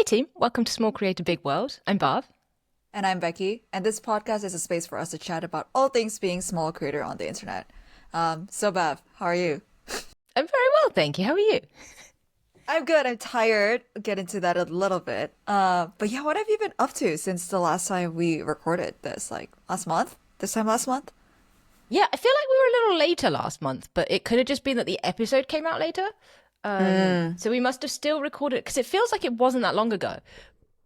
Hey team, welcome to Small Creator Big World. I'm Bhav. And I'm Becky, and this podcast is a space for us to chat about all things being small creator on the internet. So Bev, how are you? I'm very well, thank you. How are you? I'm good. I'm tired. I'll get into that a little bit. But yeah, what have you been up to since the last time we recorded this? Like last month? This time last month? Yeah, I feel like we were a little later last month, but it could have just been that the episode came out later. So we must have still recorded it because it feels like it wasn't that long ago.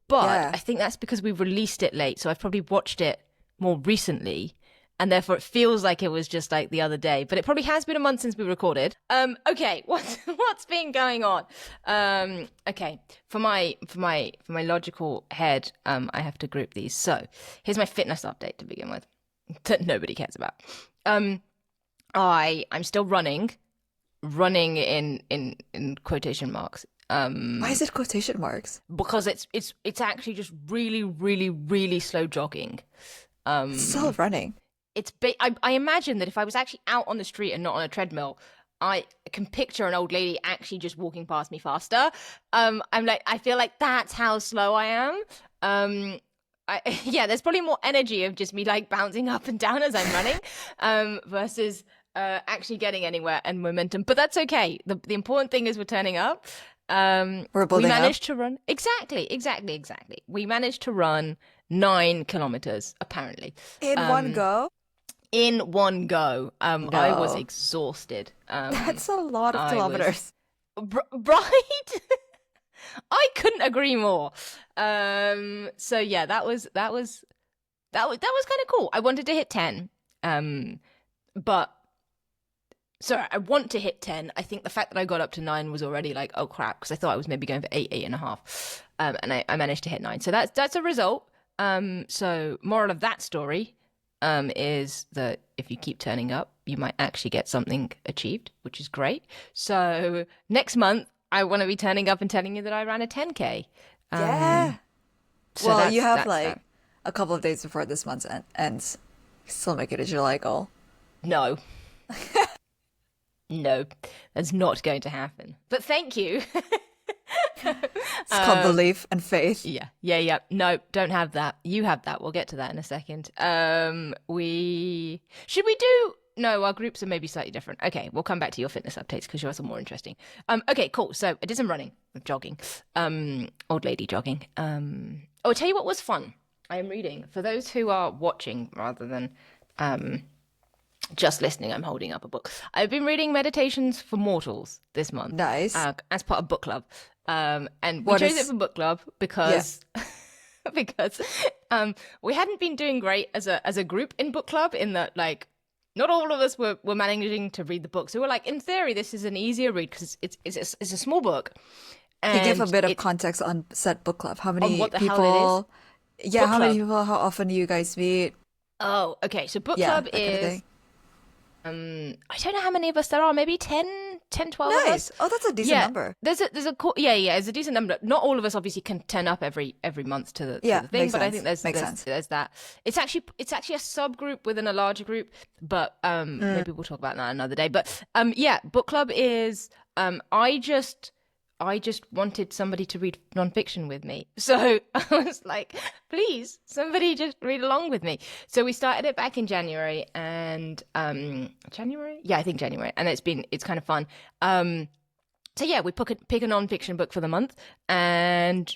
But Yeah. I think that's because we released it late. So I've probably watched it more recently. And therefore it feels like it was just like the other day. But it probably has been a month since we recorded. Okay, what's been going on? Okay, for my logical head, I have to group these. So here's my fitness update to begin with. That nobody cares about. I'm still running in quotation marks. Why is it quotation marks? Because it's actually just really, really, really slow jogging. It's still running. I imagine that if I was actually out on the street and not on a treadmill, I can picture an old lady actually just walking past me faster. I feel like that's how slow I am. Yeah, there's probably more energy of just me like bouncing up and down as I'm running, versus actually getting anywhere and momentum. But that's okay. The important thing is we're turning up. We're We building up managed to run exactly. We managed to run 9 kilometers apparently. in one go. In one go. I was No. exhausted. That's a lot of I was kilometers. right. I couldn't agree more. So yeah, that was kind of cool. I wanted to hit 10. But sorry, I want to hit 10. I think the fact that I got up to 9 was already like, oh crap, because I thought I was maybe going for 8, 8.5. And I managed to hit 9. So that's a result. So moral of that story is that if you keep turning up, you might actually get something achieved, which is great. So next month, I want to be turning up and telling you that I ran a 10K. Yeah. So Well, you have that's like that. a couple of days before this month ends. Still make it a July goal. No, no, that's not going to happen. But thank you. It's called belief and faith. Yeah. No, don't have that. You have that. We'll get to that in a second. We should we do? No, our groups are maybe slightly different. Okay, we'll come back to your fitness updates because yours are more interesting. Okay, cool. So I did some running, jogging, old lady jogging. Oh, I'll tell you what was fun. I am reading for those who are watching rather than just listening. I'm holding up a book. I've been reading Meditations for Mortals this month, Nice. as part of book club. And we What chose it is, for book club yeah. because because we hadn't been doing great as a group in book club. In that, like, not all of us were managing to read the book. So we're like, in theory, this is an easier read because it's a small book, Can you give a and bit of it's context on said book club? How on many what the hell it is. people? Yeah, Book how many club. people? How often do you guys meet? Oh, okay. So book Yeah, club that kind of is thing. I don't know how many of us there are. Maybe 12 of us. Nice. Oh, that's a decent Yeah, number. yeah, it's a decent number. Not all of us obviously can turn up every month to Yeah, the thing, makes but I think sense. there's Makes there's sense. there's that. It's actually a subgroup within a larger group, but maybe we'll talk about that another day. But yeah, book club is I just wanted somebody to read nonfiction with me. So I was like, please, somebody just read along with me. So we started it back in January and January? Yeah, I think January. And it's kind of fun. So yeah, we pick a nonfiction book for the month and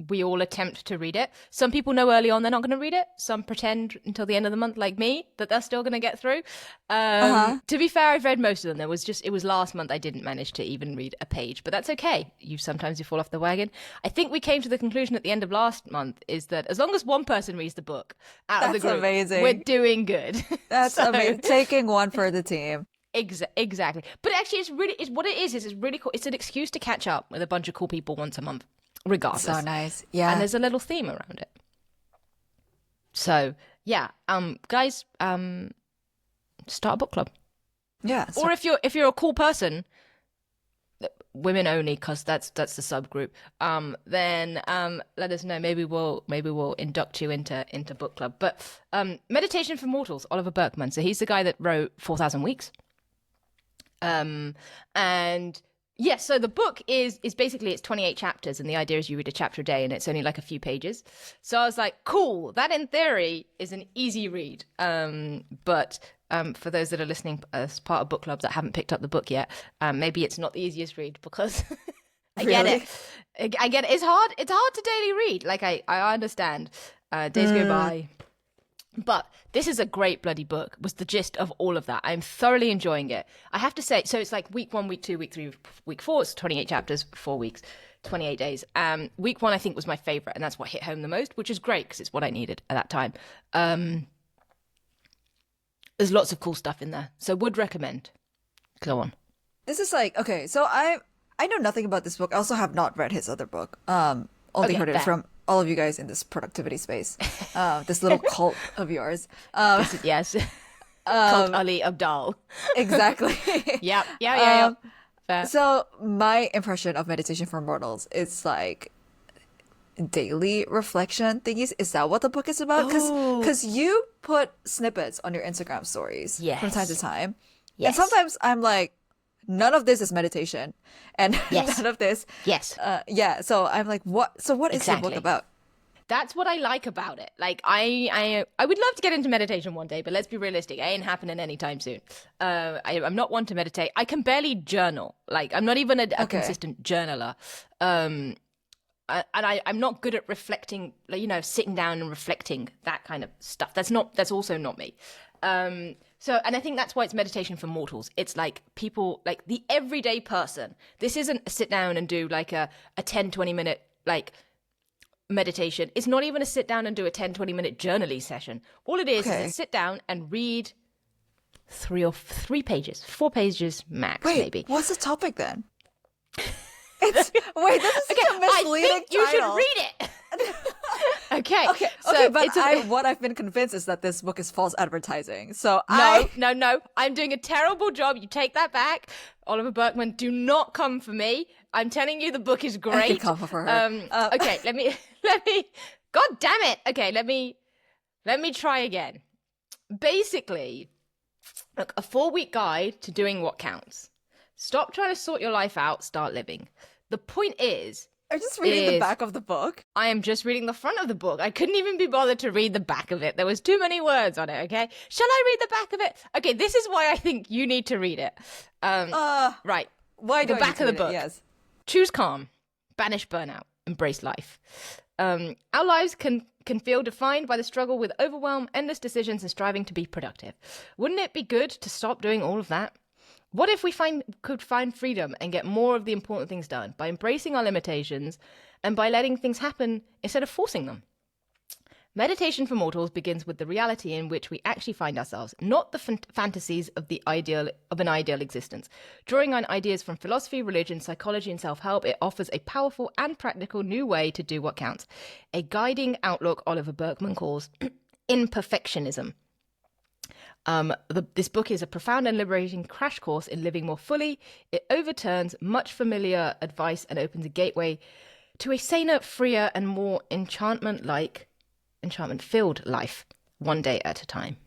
we all attempt to read it. Some people know early on they're not going to read it. Some pretend until the end of the month, like me, that they're still going to get through. Uh-huh. To be fair, I've read most of them. It was last month I didn't manage to even read a page, but that's okay. Sometimes you fall off the wagon. I think we came to the conclusion at the end of last month is that as long as one person reads the book out of the That's group, we're amazing. doing good. That's So amazing. Taking one for the team. exactly. But actually, it's what it is. Is it's really cool. It's an excuse to catch up with a bunch of cool people once a month, So regardless. nice. And Yeah. there's a little theme around it. So yeah, guys, start a book club, Yeah. or So, if you're a cool person, women only, because that's the subgroup. Then let us know. Maybe we'll induct you into book club. But Meditation for Mortals, Oliver Burkeman. So he's the guy that wrote 4,000 Weeks. And Yes, so the book is basically it's 28 chapters, and the idea is you read a chapter a day, and it's only like a few pages. So I was like, cool, that in theory is an easy read. But for those that are listening as part of book clubs that haven't picked up the book yet, maybe it's not the easiest read because I get Really? it. I get it. It's hard. It's hard to daily read. Like I understand. Days go by. But this is a great bloody book, was the gist of all of that. I'm thoroughly enjoying it. I have to say, so it's like week 1, week 2, week 3, week 4. It's 28 chapters, 4 weeks, 28 days. Week 1, I think, was my favorite, and that's what hit home the most, which is great because it's what I needed at that time. There's lots of cool stuff in there, so would recommend. Go on. This is like, okay, so I know nothing about this book. I also have not read his other book. Only Okay, heard it fair. from all of you guys in this productivity space. This little cult of yours. Yes. Called Ali Abdal. Exactly. Yep. Yeah. Um, Fair. so my impression of meditation for mortals, it's like daily reflection thingies. Is that what the book is about? Oh. Because you put snippets on your Instagram stories from time to Yes. time. And Yes. sometimes I'm like, none of this is meditation. And Yes. none of this. Yes. Yeah. So I'm like, what? So what is your book Exactly. about? That's what I like about it. Like I would love to get into meditation one day, but let's be realistic. It ain't happening anytime soon. I'm not one to meditate. I can barely journal. Like I'm not even a Okay. consistent journaler. I'm not good at reflecting. Like, sitting down and reflecting that kind of stuff. That's also not me. And I think that's why it's meditation for mortals. It's like people, like the everyday person. This isn't a sit down and do like a 10, 20 minute like meditation. It's not even a sit down and do a 10, 20 minute journaling session. All it is Okay. a sit down and read 3 pages, 4 pages max, Wait, maybe. what's the topic then? It's wait, this is such a I misleading think you should title. read it. Okay. Okay, So okay, but it's what I've been convinced is that this book is false advertising. So I No. I'm doing a terrible job. You take that back. Oliver Burkeman, do not come for me. I'm telling you the book is great. can come for her. Okay, let me God damn it. Okay, let me try again. Basically, look, a 4-week guide to doing what counts. Stop trying to sort your life out, start living. The point is, I'm just reading the is- back of the book. I am just reading the front of the book. I couldn't even be bothered to read the back of it. There was too many words on it, okay? Shall I read the back of it? Okay, this is why I think you need to read it. Right. Why do The I back need to of the read it? book. Yes. Choose calm, banish burnout, embrace life. Our lives can feel defined by the struggle with overwhelm, endless decisions, and striving to be productive. Wouldn't it be good to stop doing all of that? What if we could find freedom and get more of the important things done by embracing our limitations and by letting things happen instead of forcing them? Meditation for mortals begins with the reality in which we actually find ourselves, not the fantasies of an ideal existence. Drawing on ideas from philosophy, religion, psychology, and self-help, it offers a powerful and practical new way to do what counts. A guiding outlook Oliver Burkeman calls imperfectionism. This book is a profound and liberating crash course in living more fully. It overturns much familiar advice and opens a gateway to a saner, freer, and more enchantment-filled life, one day at a time.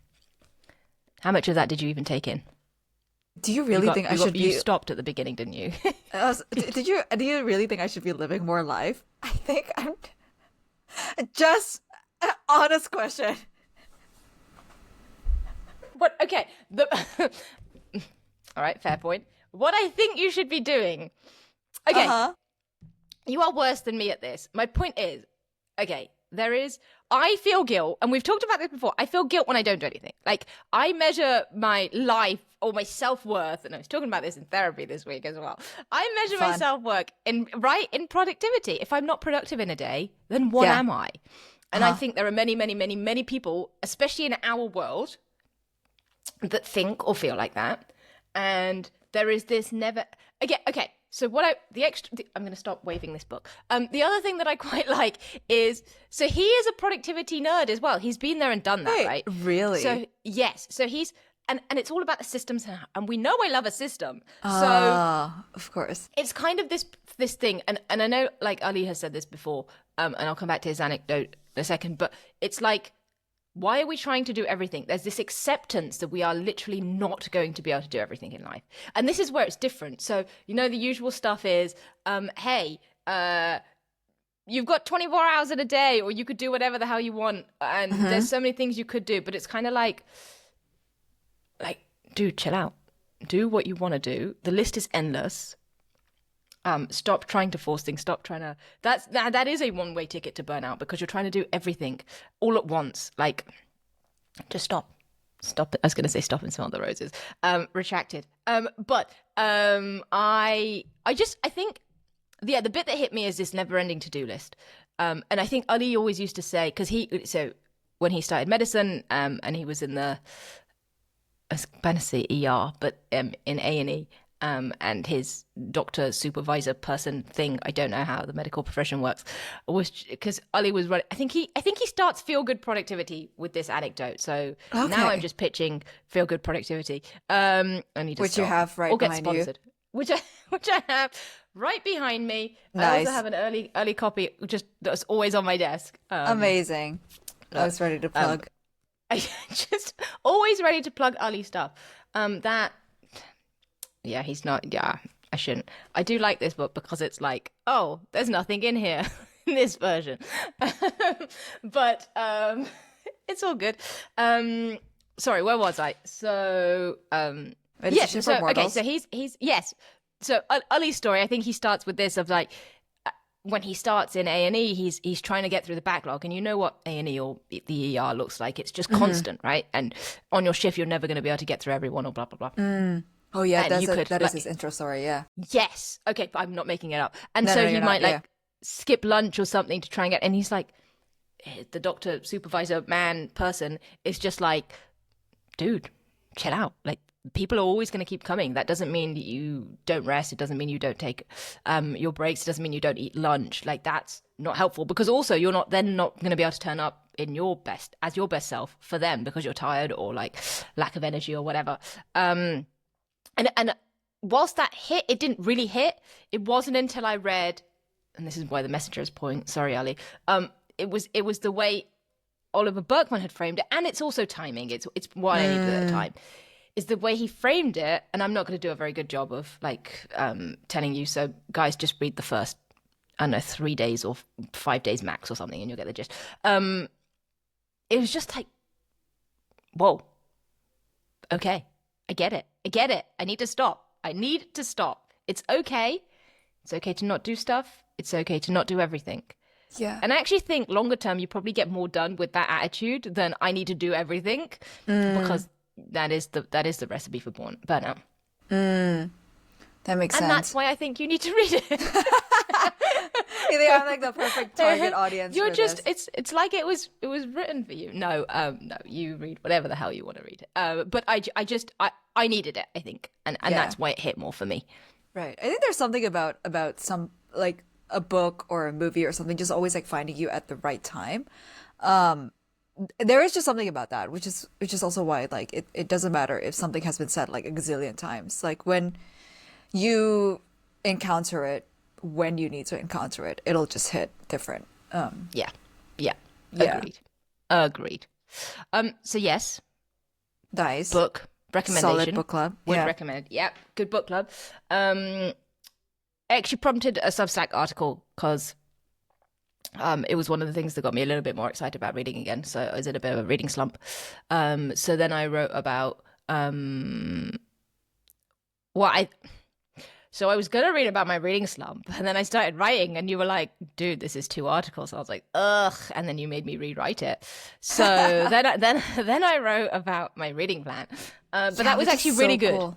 How much of that did you even take in? Do you really think I should You be? stopped at the beginning, didn't you? Did you? Do you really think I should be living more life? I think I'm. Just an honest question. What? Okay. All right, fair point. What I think you should be doing. Okay, Uh-huh. you are worse than me at this. My point is, okay, I feel guilt, and we've talked about this before. I feel guilt when I don't do anything. Like, I measure my life or my self-worth, and I was talking about this in therapy this week as well. I measure my Fun. self-worth in productivity. If I'm not productive in a day, then what Yeah. am I? And I Uh-huh. think there are many, many, many, many people, especially in our world, that think or feel like that. And there is this never again. Okay, so I'm going to stop waving this book. The other thing that I quite like is, so he is a productivity nerd as well. He's been there and done that, Wait, right? really? So yes, so he's and it's all about the systems, and we know I love a system. So Ah, of course. it's kind of this thing, and I know like Ali has said this before, and I'll come back to his anecdote in a second, but it's like Why are we trying to do everything? There's this acceptance that we are literally not going to be able to do everything in life. And this is where it's different. So, the usual stuff is, hey, you've got 24 hours in a day, or you could do whatever the hell you want. And there's so many things you could do, but it's kind of like, dude, chill out. Do what you want to do. The list is endless. Stop trying to force things. Stop trying to. That is a one-way ticket to burnout, because you're trying to do everything all at once. Like, just stop. Stop it. I was going to say stop and smell the roses. Retracted. But I think, the bit that hit me is this never-ending to-do list. And I think Ali always used to say, because when he started medicine, and he was in the, I was going to say ER, but in A&E. And his doctor supervisor person thing, I don't know how the medical profession works, was because Ali was running. I think he starts feel good productivity with this anecdote. So now I'm just pitching feel good productivity. I need to which stop. you have right or get behind sponsored, you. which I have right behind me. Nice. I also have an early copy that's always on my desk. Amazing. I was ready to plug. I just always ready to plug Ali stuff. Yeah, he's not. Yeah, I shouldn't. I do like this book because it's like, oh, there's nothing in here in this version. But it's all good. Sorry, where was I? So Meditation for Mortals. So he's yes. So Ali's story, I think he starts with this of like, when he starts in A&E, he's trying to get through the backlog, and you know what A&E or the ER looks like. It's just constant, right? And on your shift, you're never going to be able to get through everyone, or blah blah blah. Oh yeah, that is his intro story. Yeah. Yes. Okay, but I'm not making it up. And No, so no, he you're might not, skip lunch or something to try and get. And he's like, the doctor, supervisor, person is just like, dude, chill out. Like, people are always going to keep coming. That doesn't mean you don't rest. It doesn't mean you don't take your breaks. It doesn't mean you don't eat lunch. Like, that's not helpful, because also you're not going to be able to turn up in your best self for them because you're tired or like lack of energy or whatever. And whilst that hit, it didn't really hit. It wasn't until I read, and this is why the Messenger's point. Sorry, Ali. It was the way Oliver Burkeman had framed it, and it's also timing. It's what I needed at the time. Is the way he framed it, and I'm not going to do a very good job of telling you. So, guys, just read the first, I don't know, 3 days or 5 days max or something, and you'll get the gist. It was just like, whoa, okay. I get it. I need to stop. It's okay. It's okay to not do stuff. It's okay to not do everything. Yeah. And I actually think longer term, you probably get more done with that attitude than I need to do everything, because that is the recipe for burnout. That makes sense. And that's why I think you need to read it. They have like the perfect target audience. You're for just this. it's like it was written for you. No, you read whatever the hell you want to read. But I needed it, I think, and that's why it hit more for me. Right. I think there's something about some, like, a book or a movie or something just always like finding you at the right time. There is just something about that, which is also why, like, it doesn't matter if something has been said like a gazillion times. Like, when you encounter it when you need to encounter it, it'll just hit different. Yeah. Yeah. Agreed. So yes, Nice. book recommendation. Solid book club. Would Yeah. recommend. Yep, good book club. It actually prompted a Substack article because it was one of the things that got me a little bit more excited about reading again. So I was in a bit of a reading slump. So then I wrote about So I was going to read about my reading slump, and then I started writing, and you were like, dude, this is 2 articles. I was like, ugh. And then you made me rewrite it. So then I wrote about my reading plan. But that was which is actually so really good. cool.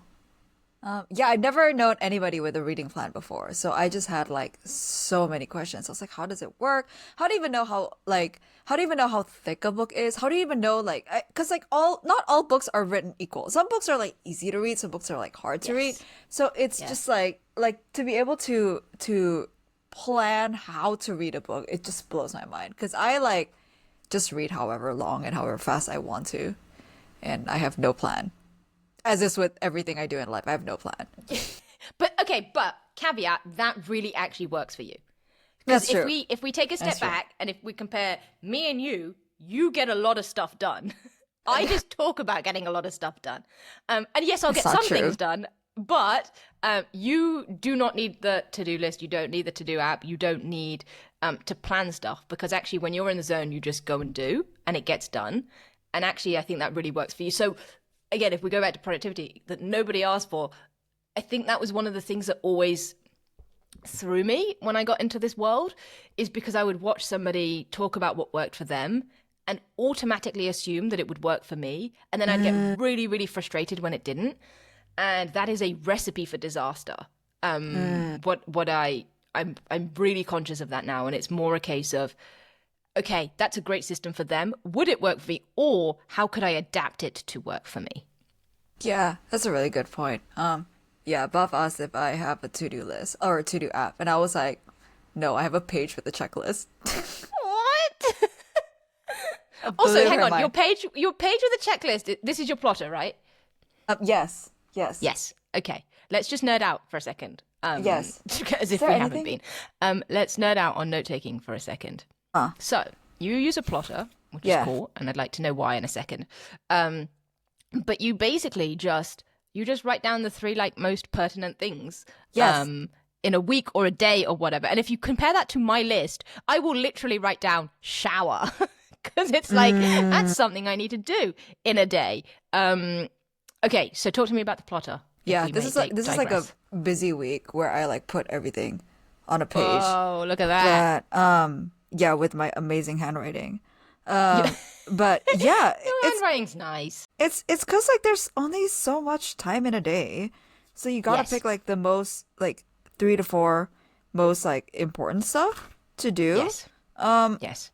I've never known anybody with a reading plan before, so I just had like so many questions. I was like, how does it work? How do you even know how thick a book is? How do you even know, like, because like not all books are written equal. Some books are like easy to read, some books are like hard to read. So it's just like to be able to plan how to read a book, it just blows my mind, because I like just read however long and however fast I want to, and I have no plan. As is with everything I do in life, I have no plan. But caveat, that really actually works for you. That's Because true. if we take a step back and if we compare me and you you get a lot of stuff done. I just talk about getting a lot of stuff done. And yes, I'll It's get not some true. things done, but you do not need the to-do list. You don't need the to-do app. You don't need to plan stuff, because actually when you're in the zone, you just go and do, and it gets done. And actually, I think that really works for you. So again, if we go back to productivity that nobody asked for, I think that was one of the things that always threw me when I got into this world, is because I would watch somebody talk about what worked for them and automatically assume that it would work for me. And then I'd get really, really frustrated when it didn't. And that is a recipe for disaster. I'm really conscious of that now. And it's more a case of, okay, that's a great system for them. Would it work for me? Or how could I adapt it to work for me? Yeah, that's a really good point. Yeah, Buff asked if I have a to-do list or a to-do app, and I was like, no, I have a page with a checklist. What? Also, Believe it hang or on, not. your page with a checklist. This is your plotter, right? Yes, yes, Yes. Okay. Let's just nerd out for a second. yes. As if there we haven't anything- been. Let's nerd out on note taking for a second. So you use a plotter, which Yeah. is cool, and I'd like to know why in a second. But you basically just write down the 3 like most pertinent things. Yes. In a week or a day or whatever. And if you compare that to my list, I will literally write down shower, because it's like that's something I need to do in a day. Okay, so talk to me about the plotter. Yeah, this is like a busy week where I like put everything on a page. Oh, look at that. That yeah, with my amazing handwriting. But yeah, Your handwriting's nice. it's because like there's only so much time in a day, so you gotta Yes. pick like the most like 3 to 4 most like important stuff to do. Yes. Yes.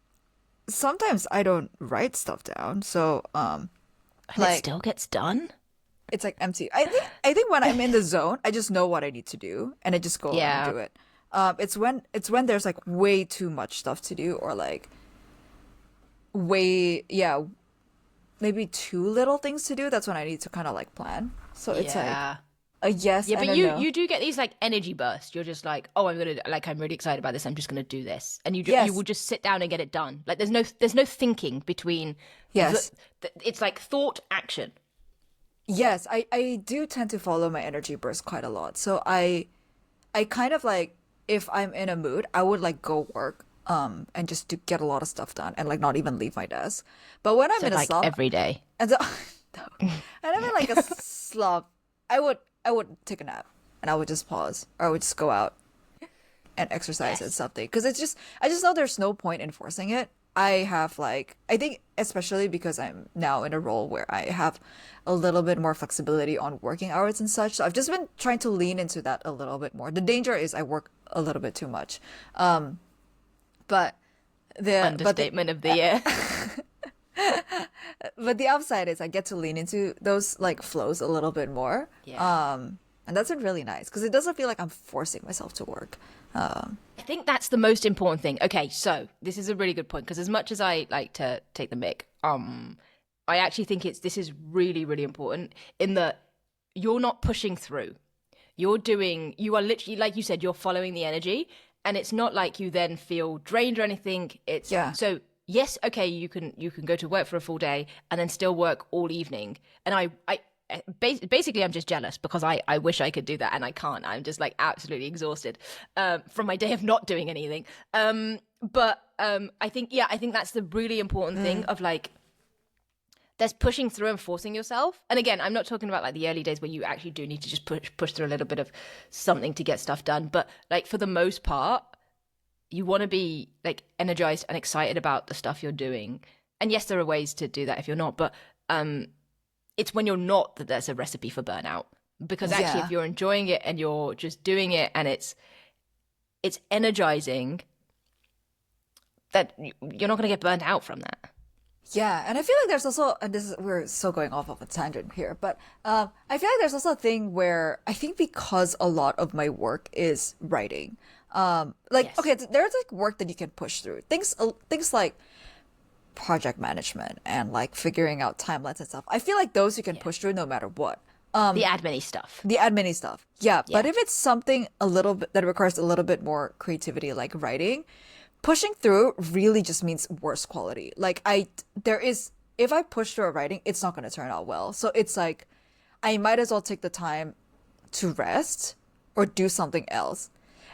Sometimes I don't write stuff down, so And it like still gets done? it's like empty. I think when I'm in the zone, I just know what I need to do and I just go Yeah. and do it. It's when there's like way too much stuff to do, or like maybe too little things to do. That's when I need to kind of like plan. So it's like Yeah. a yes Yeah, and but a you no. you do get these like energy bursts. You're just like, oh, I'm really excited about this. I'm just gonna do this, and you Yes. will just sit down and get it done. Like there's no thinking between. Yes. It's like thought action. Yes, I do tend to follow my energy burst quite a lot. So I kind of like, if I'm in a mood, I would like go work and just to get a lot of stuff done and like not even leave my desk. But when I'm So in a like slump, every day. and so no, and I'm in like a slump, I would take a nap and I would just pause, or I would just go out and exercise and Yes. something, because I just know there's no point in forcing it. I think especially because I'm now in a role where I have a little bit more flexibility on working hours and such. So I've just been trying to lean into that a little bit more. The danger is I work a little bit too much. But Understatement of the year. but the upside is I get to lean into those like flows a little bit more. Yeah. And that's been really nice because it doesn't feel like I'm forcing myself to work. I think that's the most important thing. Okay, so this is a really good point, because as much as I like to take the mic, I actually think this is really, really important in that you're not pushing through. You are literally, like you said, you're following the energy, and it's not like you then feel drained or anything. It's Yeah. so yes, okay, you can go to work for a full day and then still work all evening. And basically I'm just jealous, because I wish I could do that and I can't. I'm just like absolutely exhausted from my day of not doing anything. But I think that's the really important thing of like, there's pushing through and forcing yourself. And again, I'm not talking about like the early days where you actually do need to just push through a little bit of something to get stuff done. But like for the most part, you want to be like energized and excited about the stuff you're doing. And yes, there are ways to do that if you're not, but it's when you're not that there's a recipe for burnout. Because actually, Yeah. if you're enjoying it and you're just doing it and it's energizing, that you're not going to get burnt out from that. Yeah, and I feel like there's also, and we're so going off of a tangent here, but I feel like there's also a thing where I think because a lot of my work is writing, like Yes. okay, there's like work that you can push through things like project management and like figuring out timelines and stuff. I feel like those you can push through no matter what. The admin stuff. The admin stuff, yeah. But Yeah. if it's something a little bit that requires a little bit more creativity, like writing, pushing through really just means worse quality. Like if I push through a writing, it's not going to turn out well. So it's like I might as well take the time to rest or do something else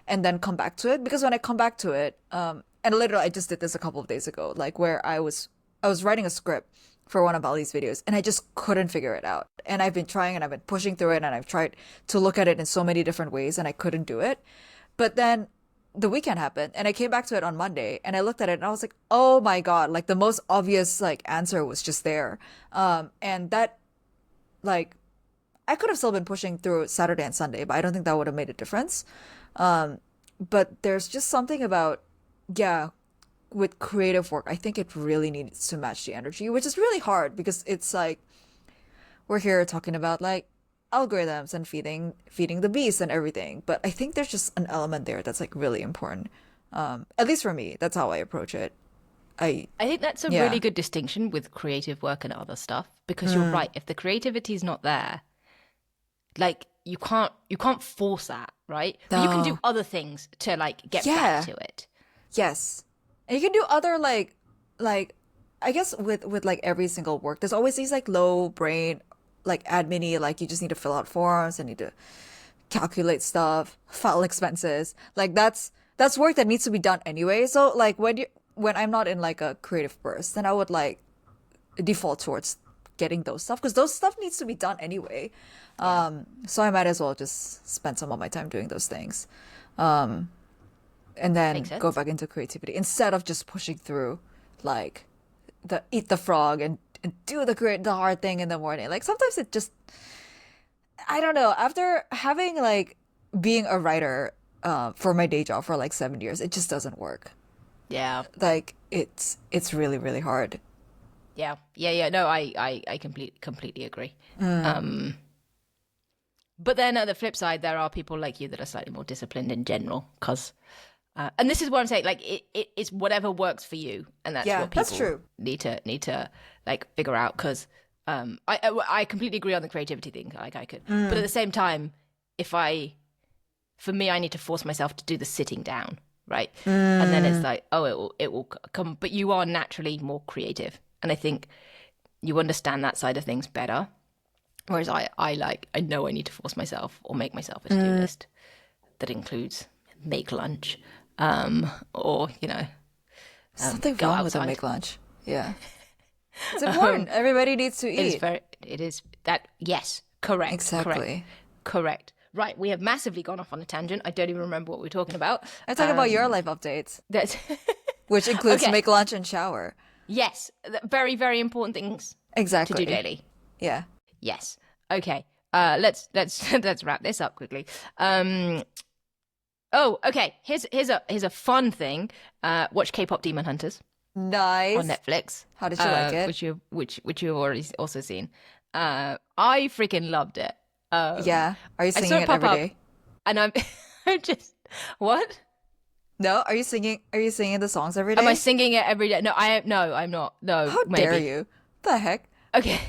and then come back to it. Because when I come back to it, and literally I just did this a couple of days ago, like where I was writing a script for one of Ali's videos and I just couldn't figure it out. And I've been trying and I've been pushing through it and I've tried to look at it in so many different ways and I couldn't do it. But then the weekend happened and I came back to it on Monday and I looked at it and I was like, oh my God, like the most obvious like answer was just there. And that like I could have still been pushing through Saturday and Sunday, but I don't think that would have made a difference. But there's just something about, yeah, with creative work, I think it really needs to match the energy, which is really hard because it's like we're here talking about like algorithms and feeding the beast and everything. But I think there's just an element there that's like really important. At least for me, that's how I approach it. I think that's a Yeah. really good distinction with creative work and other stuff because you're right. If the creativity is not there, like you can't force that, right? But you can do No. other things to like get Yeah. back to it. Yes. And you can do other like I guess with like every single work, there's always these like low brain like admin-y, like you just need to fill out forms and need to calculate stuff, file expenses. Like that's work that needs to be done anyway. So like when I'm not in like a creative burst, then I would like default towards getting those stuff because those stuff needs to be done anyway. So I might as well just spend some of my time doing those things. And then Makes go sense. back into creativity instead of just pushing through like the eat the frog and do the hard thing in the morning. Like sometimes it just I don't know. After having like being a writer for my day job for like 7 years, it just doesn't work. Yeah. Like it's really, really hard. Yeah. No, I completely agree. But then at the flip side, there are people like you that are slightly more disciplined in general, because, and this is what I'm saying, like it's whatever works for you, and that's Yeah, what that's people true. need to like figure out. Because I completely agree on the creativity thing, like I could, but at the same time, for me, I need to force myself to do the sitting down, right? And then it's like, oh, it will come, but you are naturally more creative, and I think you understand that side of things better. Whereas I know I need to force myself or make myself a to-do list that includes make lunch, or Something go wrong with a outside. make lunch. Yeah. It's important. Everybody needs to eat. It is that yes, correct, Exactly. correct. Right, we have massively gone off on a tangent. I don't even remember what we were talking about. I talk about your life updates, That's which includes Okay. make lunch and shower. yes, very very important things to Exactly. do daily. Yeah. Yes. Okay. Let's let's wrap this up quickly. Oh, okay. Here's a fun thing. Watch K-pop Demon Hunters Nice. on Netflix. How did you like it? Which you've already also seen. I freaking loved it. Yeah. Are you I saw singing it it pop every up, day? and I'm just what? No? Are you singing the songs every day? Am I singing it every day? No, I'm not. No, How maybe. dare you? The heck? Okay.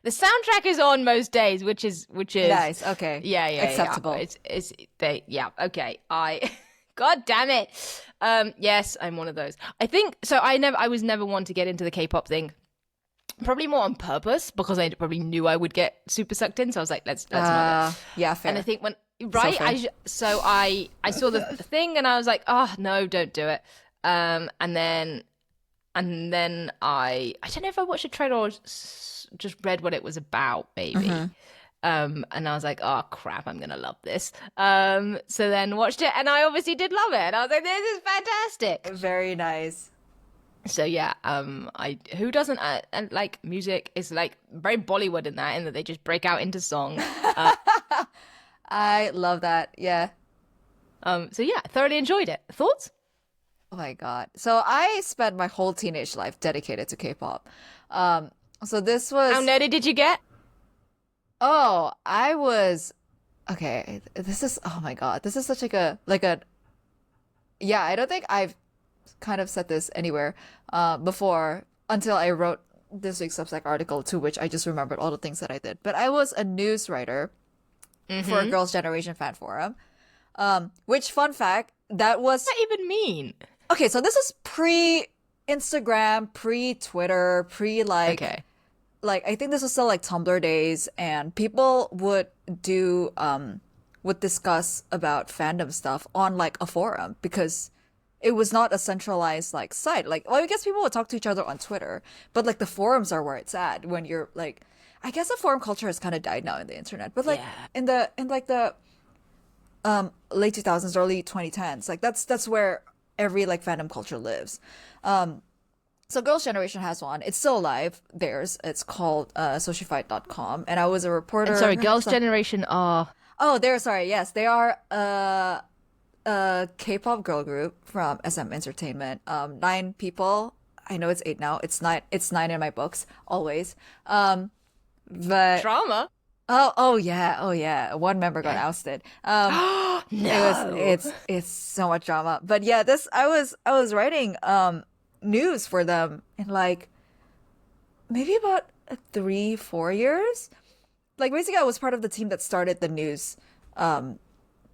The soundtrack is on most days, which is Nice. Okay. yeah. Acceptable. It's they yeah, okay. God damn it. Yes, I'm one of those. I think so I was never one to get into the K-pop thing. Probably more on purpose because I probably knew I would get super sucked in, so I was like let's not. Yeah, fair. And I think when right fair. I saw the thing and I was like, "Oh, no, don't do it." And then I don't know if I watched a trailer or just read what it was about, maybe. And I was like, oh crap, I'm gonna love this. So then watched it, and I obviously did love it. And I was like, this is fantastic. Very nice. So yeah, who doesn't and like music is like very Bollywood in that they just break out into song. I love that. Yeah. So yeah, thoroughly enjoyed it. Thoughts? Oh my God. So I spent my whole teenage life dedicated to K-pop. So this was How nerdy did you get? Oh, I was okay. This is oh my God. This is such like a yeah. I don't think I've kind of said this anywhere before until I wrote this week's Substack article to which I just remembered all the things that I did. But I was a news writer for a Girls' Generation fan forum. Which fun fact that was What does that even mean? Okay, so this is pre Instagram, pre Twitter, pre Okay. like I think this was still like Tumblr days, and people do would discuss about fandom stuff on like a forum because it was not a centralized like site. Like, well, I guess people would talk to each other on Twitter, but like the forums are where it's at when you're like, I guess the forum culture has kind of died now in the internet, but like Yeah. in like the late 2000s, early 2010s, like that's where every like fandom culture lives. Um, so Girls' Generation has one. It's still alive. Theirs. It's called sociofight.com. And I was a And reporter. sorry, Girls' Generation are. Oh, they're sorry. Yes, they are a K-pop girl group from SM Entertainment. 9 people. I know it's 8 now. It's nine in my books always. But Drama? oh yeah, oh yeah. One member got Okay. ousted. No. It's so much drama. But yeah, this I was writing news for them in like maybe about 3 4 years. Like basically I was part of the team that started the news um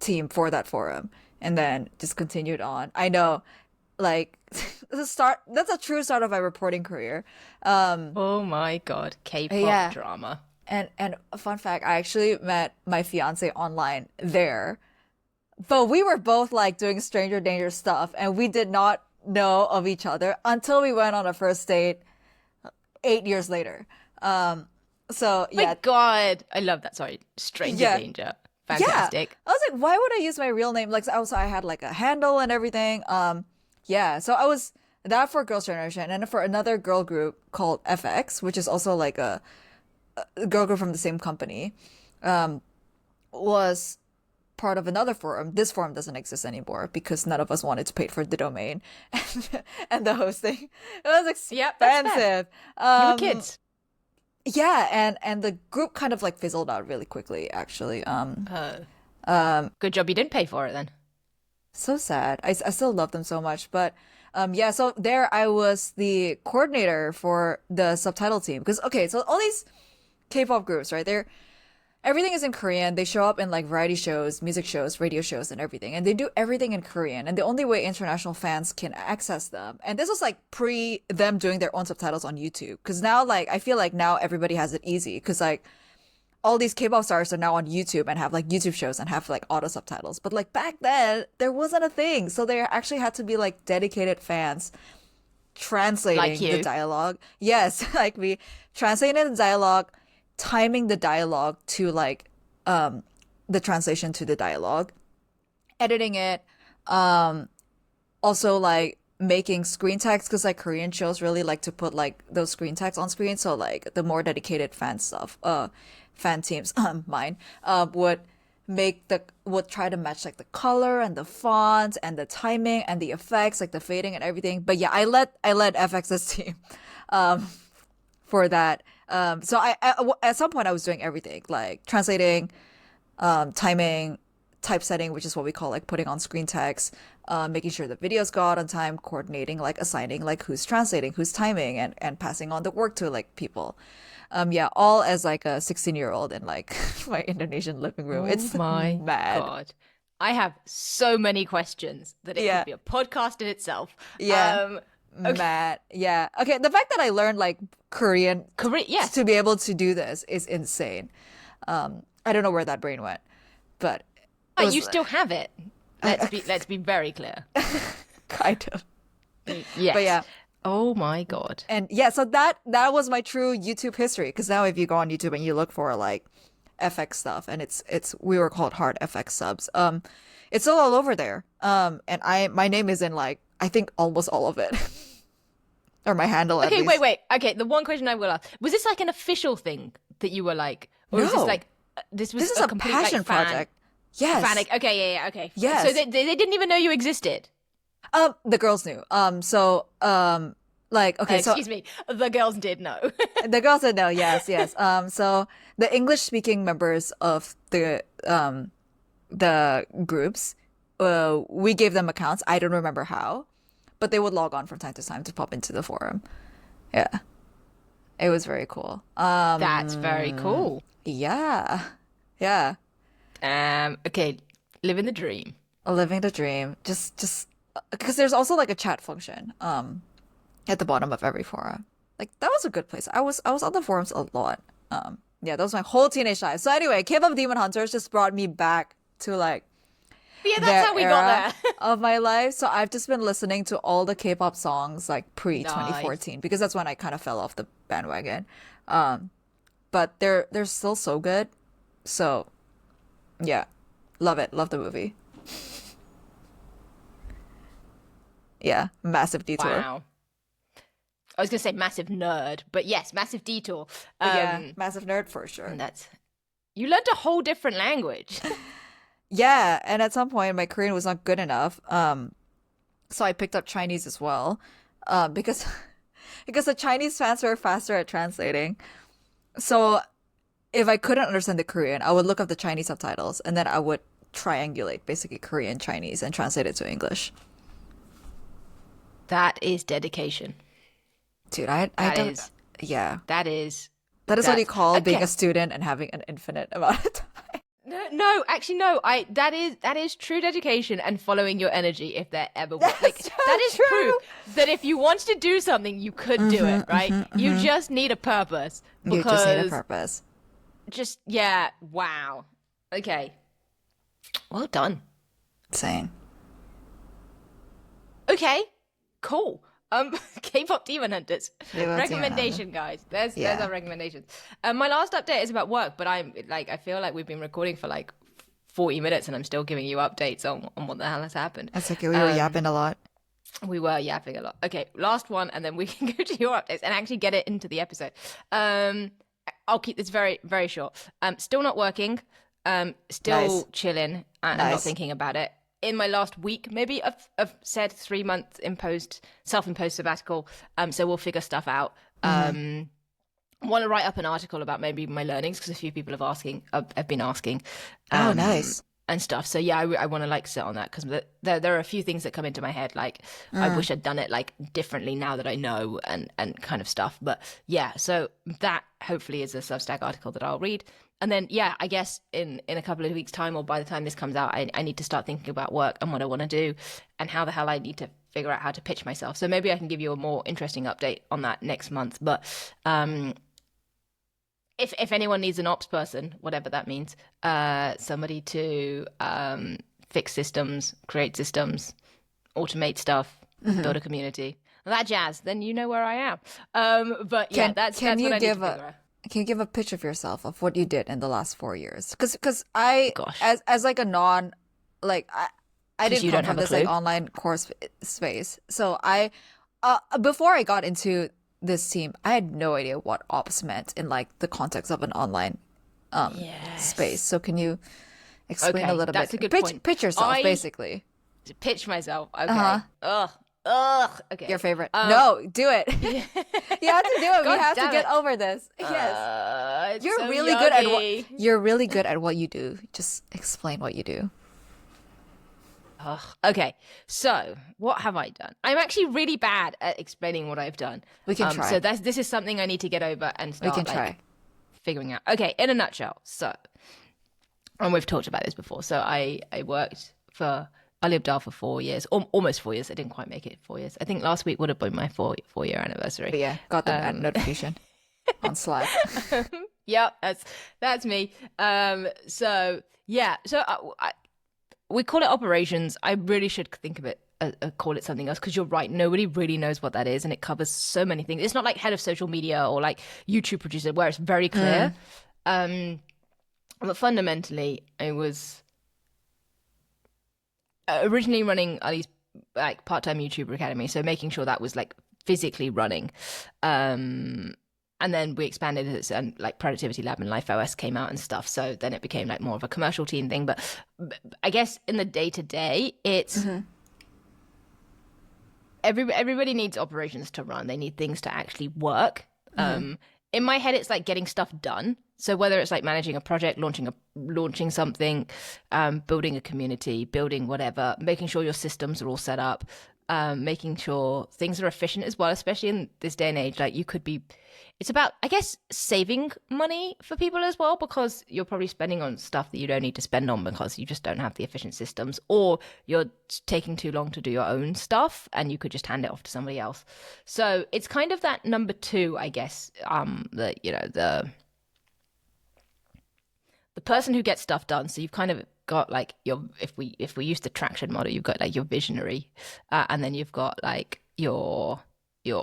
team for that forum and then just continued on. I know like that's a true start of my reporting career. Um Oh my God. K-pop yeah. drama. And a fun fact, I actually met my fiance online there. But we were both like doing stranger danger stuff and we did not know of each other until we went on a first date 8 years later. Um, so My yeah, God. I love that. Sorry. Stranger yeah, danger. yeah. Fantastic. I was like, why would I use my real name? Like, also I had like a handle and everything. Yeah. So I was that for Girls' Generation, and for another girl group called FX, which is also like a girl group from the same company. Was part of another forum. This forum doesn't exist anymore because none of us wanted to pay for the domain and the hosting. It was Yep, that's fair. expensive. You were Um, kids. yeah, and the group kind of like fizzled out really quickly, actually. Oh. Um, Good job you didn't pay for it then. so sad. I still love them so much, but yeah. So there, I was the coordinator for the subtitle team because okay, so all these K-pop groups, right? They're everything is in Korean. They show up in like variety shows, music shows, radio shows, and everything. And they do everything in Korean. And the only way international fans can access them, and this was like pre them doing their own subtitles on YouTube. Because now, like, I feel like now everybody has it easy. Because like all these K-pop stars are now on YouTube and have like YouTube shows and have like auto subtitles. But like back then, there wasn't a thing. So there actually had to be like dedicated fans Like translating the you. dialogue. Yes, like we translating the dialogue, timing the dialogue to like the translation to the dialogue, editing it, um also like making screen text because like Korean shows really like to put like those screen text on screen. So like the more dedicated fan teams, mine, would try to match like the color and the font and the timing and the effects, like the fading and everything. But yeah, I led FX's team um for that. So at some point I was doing everything like translating, timing, typesetting, which is what we call like putting on screen text, making sure the videos go out on time, coordinating, like assigning like who's translating, who's timing, and passing on the work to like people. Yeah, all as like a 16-year-old in like my Indonesian living room. Oh It's my mad. God. I have so many questions that it could Yeah, be a podcast in itself. yeah, Um, okay. mad. Yeah. Okay, the fact that I learned like Korean Korea, to yes. be able to do this is insane. I don't know where that brain went, but it But was you still have it. I, Let's be very clear. kind of. But Yes. yeah, Oh my God. and yeah, so that was my true YouTube history. Because now if you go on YouTube and you look for like FX stuff, and it's we were called hard FX subs. It's still all over there. And my name is in like I think almost all of it, or my handle at Okay, wait, least. wait. Okay, the one question I will ask, was this like an official thing that you were like, or is this No, like, this was this is a a complete like passion project. fan, Yes, okay, yeah, yeah, okay. So yes. they didn't even know you existed. The girls knew. Like okay, so Excuse me, the girls did know. the girls said no. Yes, yes. So the English speaking members of the groups, we gave them accounts. I don't remember how, but they would log on from time to time to pop into the forum. Yeah, it was very cool. That's very cool. Yeah, yeah. Okay, living the dream. Living the dream. Just because there's also like a chat function at the bottom of every forum. Like that was a good place. I was on the forums a lot. Yeah, that was my whole teenage life. So anyway, K-pop Demon Hunters just brought me back to like Yeah, that's that how we era got there. of my life. So I've just been listening to all the K-pop songs like pre Nice. 2014 because that's when I kind of fell off the bandwagon. Um, but they're still so good. So yeah, love it. Love the movie. Yeah, massive detour. Wow. I was gonna say massive nerd, but yes, massive detour. Yeah, massive nerd for sure. And that's you learned a whole different language. Yeah, and at some point my Korean was not good enough. So I picked up Chinese as well. Because because the Chinese fans were faster at translating. So if I couldn't understand the Korean, I would look up the Chinese subtitles and then I would triangulate basically Korean, Chinese and translate it to English. That is dedication. Dude, I That don't is yeah. that is That is what you that's call being okay. a student and having an infinite amount of time. No, no, actually, no. That is true dedication and following your energy. If there ever was, like That's so that is true. proof that if you wanted to do something, you could do it. Right? You just need a purpose You just need a because purpose. just yeah. Wow. Okay. Well done. Same. Okay. Cool. K-pop Demon Hunters K-pop Demon recommendation, guys. There's Yeah. our recommendations. My last update is about work, but I feel like we've been recording for like 40 minutes, and I'm still giving you updates on what the hell has happened. That's okay. We were yapping a lot. We were yapping a lot. Okay, last one, and then we can go to your updates and actually get it into the episode. I'll keep this very, very short. Still not working. Still Nice. chilling and not Nice. thinking about it. In my last week, maybe I've said 3 month self-imposed sabbatical. So we'll figure stuff out. Want to write up an article about maybe my learnings because a few people have been asking. Oh, nice. And stuff. So yeah, I want to like sit on that because there are a few things that come into my head like I wish I'd done it like differently now that I know and kind of stuff. But yeah, so that hopefully is a Substack article that I'll read. And then yeah, I guess in a couple of weeks' time or by the time this comes out, I need to start thinking about work and what I want to do and how the hell I need to figure out how to pitch myself. So maybe I can give you a more interesting update on that next month. But if anyone needs an ops person, whatever that means, somebody to fix systems, create systems, automate stuff, build a community, that jazz, then you know where I am. But yeah, that's what I need to figure out. Can you give a pitch of yourself of what you did in the last 4 years? Because I Gosh. as like a non like I 'Cause didn't you come don't from have a this like clue? online course space, so I before I got into this team, I had no idea what ops meant in like the context of an online space. So can you explain Okay, a little that's bit? a good pitch, point. pitch yourself, I basically. pitch myself. Okay. Uh-huh. Ugh. Okay. Your favorite. No, do it. You have to do it. We God have to damn get it. over this. Yes. It's You're so really good at yucky. you're really good at what you do. Just explain what you do. Ugh. Okay, so what have I done? I'm actually really bad at explaining what I've done. We can try. So this is something I need to get over and We start can like, try. figuring out. Okay, in a nutshell, so, and we've talked about this before. So I worked for Ali Abdal for 4 years, almost 4 years. I didn't quite make it 4 years. I think last week would have been my four-year anniversary. But yeah, got the notification on Slack. Yep, that's me. So yeah, so we call it operations. I really should think of it, call it something else because you're right. Nobody really knows what that is, and it covers so many things. It's not like head of social media or like YouTube producer where it's very clear. But fundamentally, I was originally running Ali's like part-time YouTuber Academy, so making sure that was like physically running. And then we expanded it and like Productivity Lab and Life OS came out and stuff. So then it became like more of a commercial team thing. But I guess in the day to day, it's everybody needs operations to run. They need things to actually work. In my head, it's like getting stuff done. So whether it's like managing a project, launching something, building a community, building whatever, making sure your systems are all set up, making sure things are efficient as well, especially in this day and age. Like, it's about, I guess, saving money for people as well, because you're probably spending on stuff that you don't need to spend on because you just don't have the efficient systems, or you're taking too long to do your own stuff and you could just hand it off to somebody else. So it's kind of that number two, I guess, the person who gets stuff done. So you've kind of got like if we use the traction model, you've got like your visionary, and then you've got like your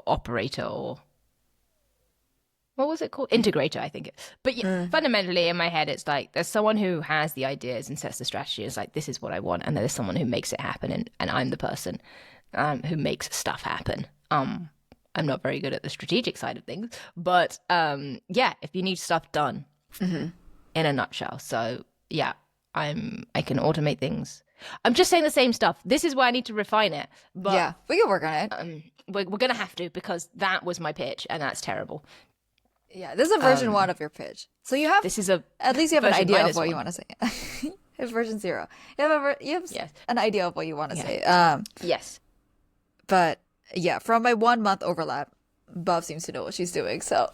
operator, or what was it called? Integrator, I think. But fundamentally, in my head, it's like there's someone who has the ideas and sets the strategy. It's like, this is what I want, and there's someone who makes it happen, and I'm the person who makes stuff happen. I'm not very good at the strategic side of things, but if you need stuff done, in a nutshell. So yeah, I can automate things. I'm just saying the same stuff. This is where I need to refine it. But yeah, we can work on it. We're gonna have to, because that was my pitch, and that's terrible. Yeah, this is a version 1 of your pitch. So you have at least you have an idea of what you want to say. It's version 0. You have yes. an idea of what you want to say. Yes. But yeah, from my 1 month overlap, Bhav seems to know what she's doing. So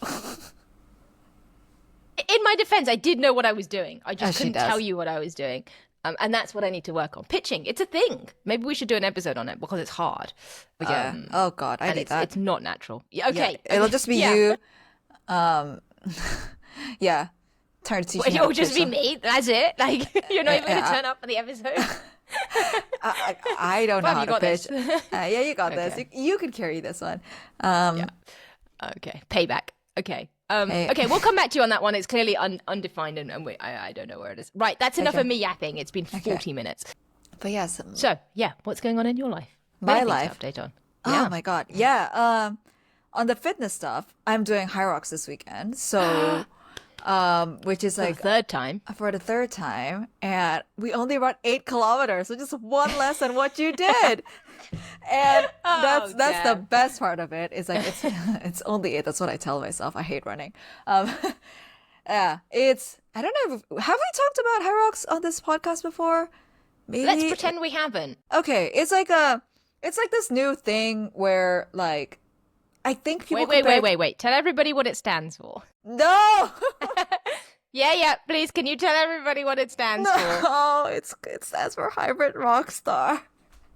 in my defense, I did know what I was doing. I just couldn't does. tell you what I was doing. And that's what I need to work on. Pitching, it's a thing. Maybe we should do an episode on it, because it's hard. Yeah. Oh God, I need that. It's not natural. Yeah, okay. Yeah, it'll just be you. Yeah. Tired of teaching. It'll just be me. That's it. Like, you're not even going to turn up for the episode. I don't know how to pitch. Yeah, you got this. You could carry this one. Yeah. Okay. Payback. Okay. Okay, we'll come back to you on that one. It's clearly undefined, and I don't know where it is. Right, that's enough of me yapping. It's been 40 minutes. But yes. So, yeah, what's going on in your life? My life? To update on. Oh my God. Yeah. On the fitness stuff, I'm doing Hyrox this weekend. So, which is like for the third time. For the third time. And we only run 8 kilometers. So just one less than what you did. And that's the best part of it. Is like it's only 8. That's what I tell myself. I hate running. Yeah, I don't know. Have we talked about Hyrox on this podcast before? Maybe. Let's pretend we haven't. Okay, it's like this new thing where like I think people wait. Tell everybody what it stands for. No. Yeah. Please, can you tell everybody what it stands for? No, it stands for Hybrid Rockstar.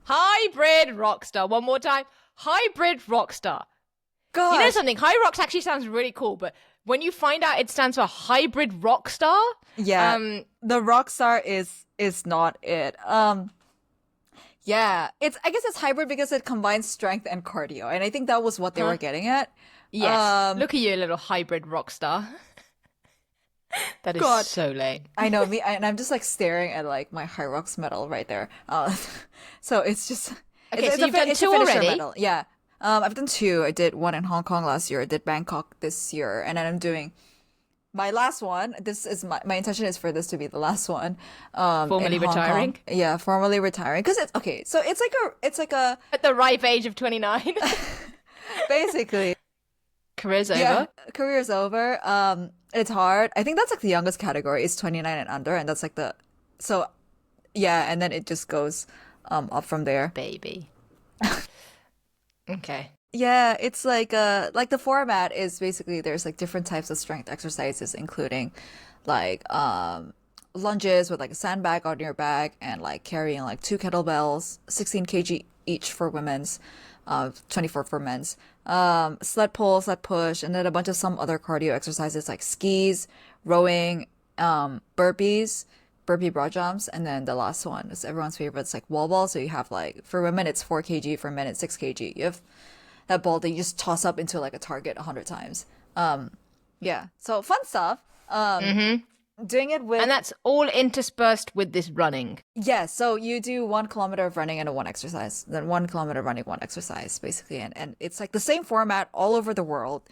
Hybrid Rockstar. One more time. Hybrid Rockstar. God. You know something? Hyrox actually sounds really cool, but when you find out it stands for Hybrid Rockstar, yeah, the Rockstar is not it. Yeah, I guess it's hybrid because it combines strength and cardio, and I think that was what they were getting at. Yes. Look at you, little hybrid rock star. That is so lame. I know, and I'm just like staring at like my Hyrox medal right there. So it's just okay. It's So you've done 2 already. Medal. Yeah. I've done 2. I did 1 in Hong Kong last year. I did Bangkok this year, and then I'm doing my last one. This is my intention is for this to be the last one. Formally retiring. Yeah, formally retiring. Because it's okay. So it's like a at the ripe age of 29. Basically, career's over. Yeah, career's over. It's hard. I think that's like the youngest category is 29 and under, and that's like and then it just goes up from there. Baby. Okay. Yeah, it's like the format is basically there's like different types of strength exercises, including like lunges with like a sandbag on your back and like carrying like 2 kettlebells, 16 kg each for women's, 24 for men's, sled pull, sled push, and then a bunch of some other cardio exercises like skis, rowing, burpees, burpee broad jumps, and then the last one is everyone's favorite. It's like wall ball. So you have like for women it's 4 kg, for men it's 6 kg. You have that ball that you just toss up into like a target 100 times. Yeah, so fun stuff. Doing it with, and that's all interspersed with this running. Yeah, so you do 1 kilometer of running and 1 exercise, then 1 kilometer running, 1 exercise, basically, and it's like the same format all over the world.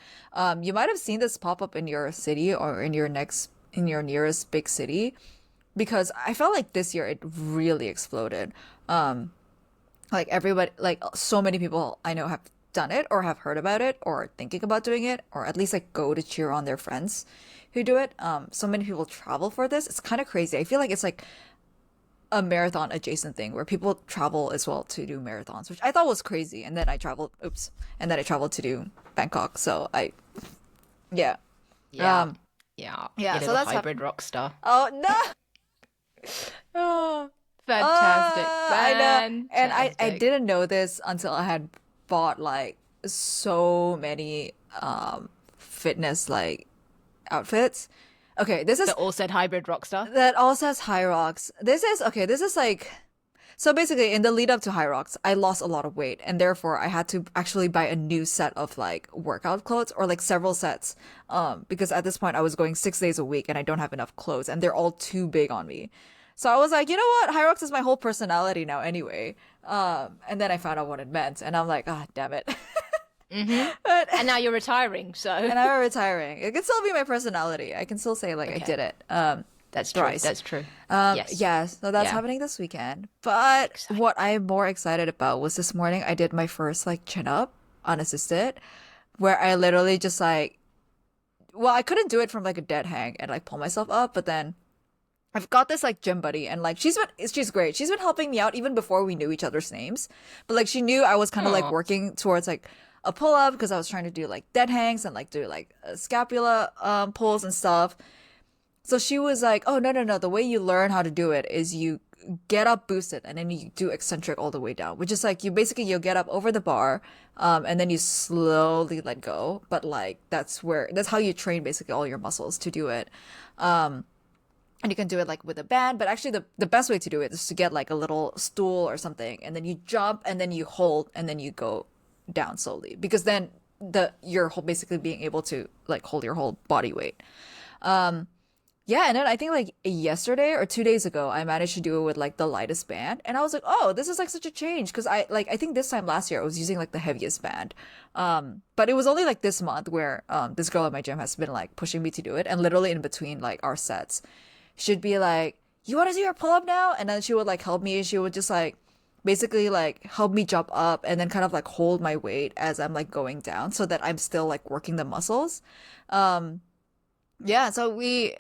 You might have seen this pop up in your city or in your nearest big city, because I felt like this year it really exploded. Like everybody, like so many people I know have done it or have heard about it or thinking about doing it, or at least like go to cheer on their friends who do it. So many people travel for this. It's kind of crazy. I feel like it's like a marathon adjacent thing where people travel as well to do marathons, which I thought was crazy. And then I traveled, oops, and then I traveled to do Bangkok. So yeah, Yeah. um, Yeah. yeah. You So little that's hybrid rock star. oh no, Oh, fantastic. I know. And I Fantastic. didn't know this until I had bought like so many fitness like outfits. Okay, this is That all said hybrid rock star. that all says Hyrox. This is okay, this is like so basically in the lead up to Hyrox, I lost a lot of weight and therefore I had to actually buy a new set of like workout clothes or like several sets. Because at this point I was going 6 days a week and I don't have enough clothes and they're all too big on me. So I was like, you know what? Hyrox is my whole personality now anyway. And then I found out what it meant and I'm like, ah, damn it. Mm-hmm. But And now you're retiring, and so I'm retiring. It can still be my personality. I can still say like I okay. did it. That's true. Thrice. That's true. Yes. Yeah, so that's Yeah. happening this weekend. But Exciting. what I'm more excited about was this morning I did my first like chin up unassisted, where I literally just like, well, I couldn't do it from like a dead hang and like pull myself up, but then I've got this like gym buddy and like she's great. She's been helping me out even before we knew each other's names. But like she knew I was kind of like Oh, working towards like a pull up because I was trying to do like dead hangs and like do like scapula pulls and stuff. So she was like, "Oh, no, no, no. The way you learn how to do it is you get up boosted and then you do eccentric all the way down, which is like you'll get up over the bar, and then you slowly let go. But like that's how you train basically all your muscles to do it. Um, and you can do it like with a band, but actually the best way to do it is to get like a little stool or something, and then you jump and then you hold and then you go down slowly because then you're basically being able to like hold your whole body weight. Um, yeah, and then I think like yesterday or 2 days ago, I managed to do it with like the lightest band, and I was like, "Oh, this is like such a change." Because I think this time last year I was using like the heaviest band, but it was only like this month where this girl at my gym has been like pushing me to do it, and literally in between like our sets, she'd be like, "You want to do your pull up now?" And then she would like help me. She would just like basically like help me jump up and then kind of like hold my weight as I'm like going down, so that I'm still like working the muscles. Um, yeah, so we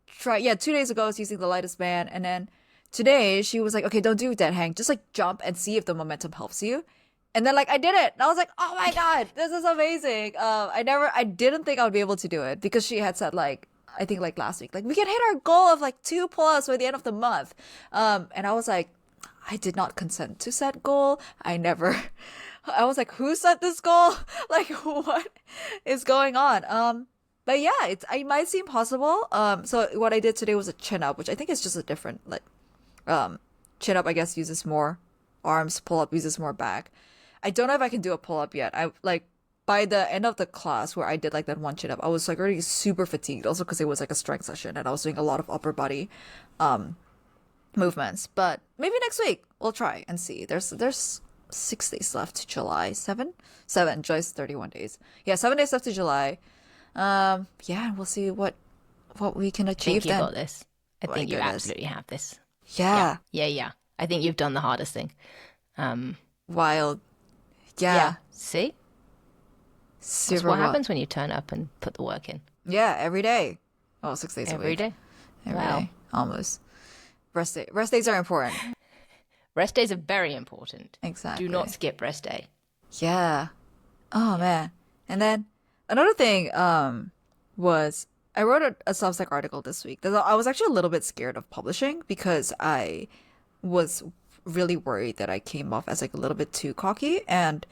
try yeah 2 days ago I was using the lightest band and then today she was like okay don't do dead hang just like jump and see if the momentum helps you and then like I did it and I was like oh my god this is amazing I didn't think I would be able to do it because she had said like I think like last week like we can hit our goal of like 2 pull-ups by the end of the month and I was like I did not consent to set goal I never I was like who set this goal like what is going on but yeah, it might seem possible. So what I did today was a chin up, which I think is just a different like um chin up I guess uses more arms, pull up uses more back. I don't know if I can do a pull up yet. I like by the end of the class where I did like that one chin up, I was like already super fatigued also because it was like a strength session and I was doing a lot of upper body um movements. But maybe next week we'll try and see. There's 6 days left to July. Seven. Joy's 31 days. Yeah, 7 days left to July. Yeah, we'll see what we can I think achieve you then. got this. I Oh my think you goodness. absolutely have this. Yeah. Yeah, Yeah. Yeah. I think you've done the hardest thing. Um, wild. yeah. Yeah, See? That's super what wild. happens when you turn up and put the work in Yeah, every day. Oh, 6 days a every week. day. Every Wow. day, almost. Rest days are important. Rest days are very important. Do not Exactly. skip rest day. Yeah. Oh man. And then another thing was I wrote a Substack article this week that I was actually a little bit scared of publishing because I was really worried that I came off as like a little bit too cocky and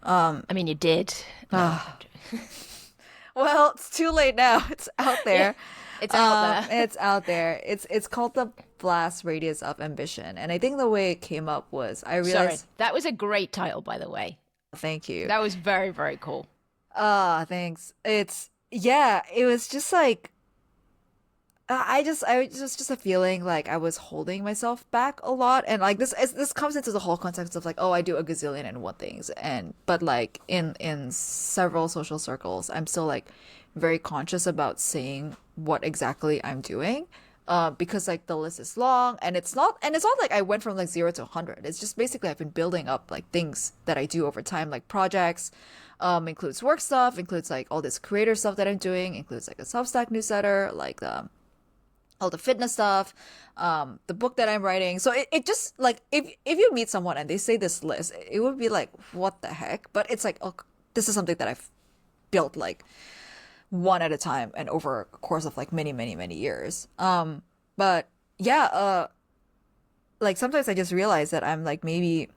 I mean, you did. No. uh, well, it's too late now. It's out Yeah. there. It's out there. It's out there. It's called the blast radius of ambition. And I think the way it came up was I Sorry. realized That was a great title, by the way. thank you. That was very, very cool. Ah, thanks. Yeah, it was just like I just a feeling like I was holding myself back a lot, and like this comes into the whole context of like, oh, I do a gazillion and one things, and but like in several social circles, I'm still like very conscious about saying what exactly I'm doing, because like the list is long, and it's not like I went from like 0 to 100. It's just basically I've been building up like things that I do over time, like projects, includes work stuff, includes like all this creator stuff that I'm doing, includes like a Substack newsletter, like all the fitness stuff, the book that I'm writing. So it just like if you meet someone and they say this list, it would be like, what the heck? But it's like, oh, this is something that I've built like one at a time and over a course of like many, many, many years. But yeah, like sometimes I just realize that I'm like maybe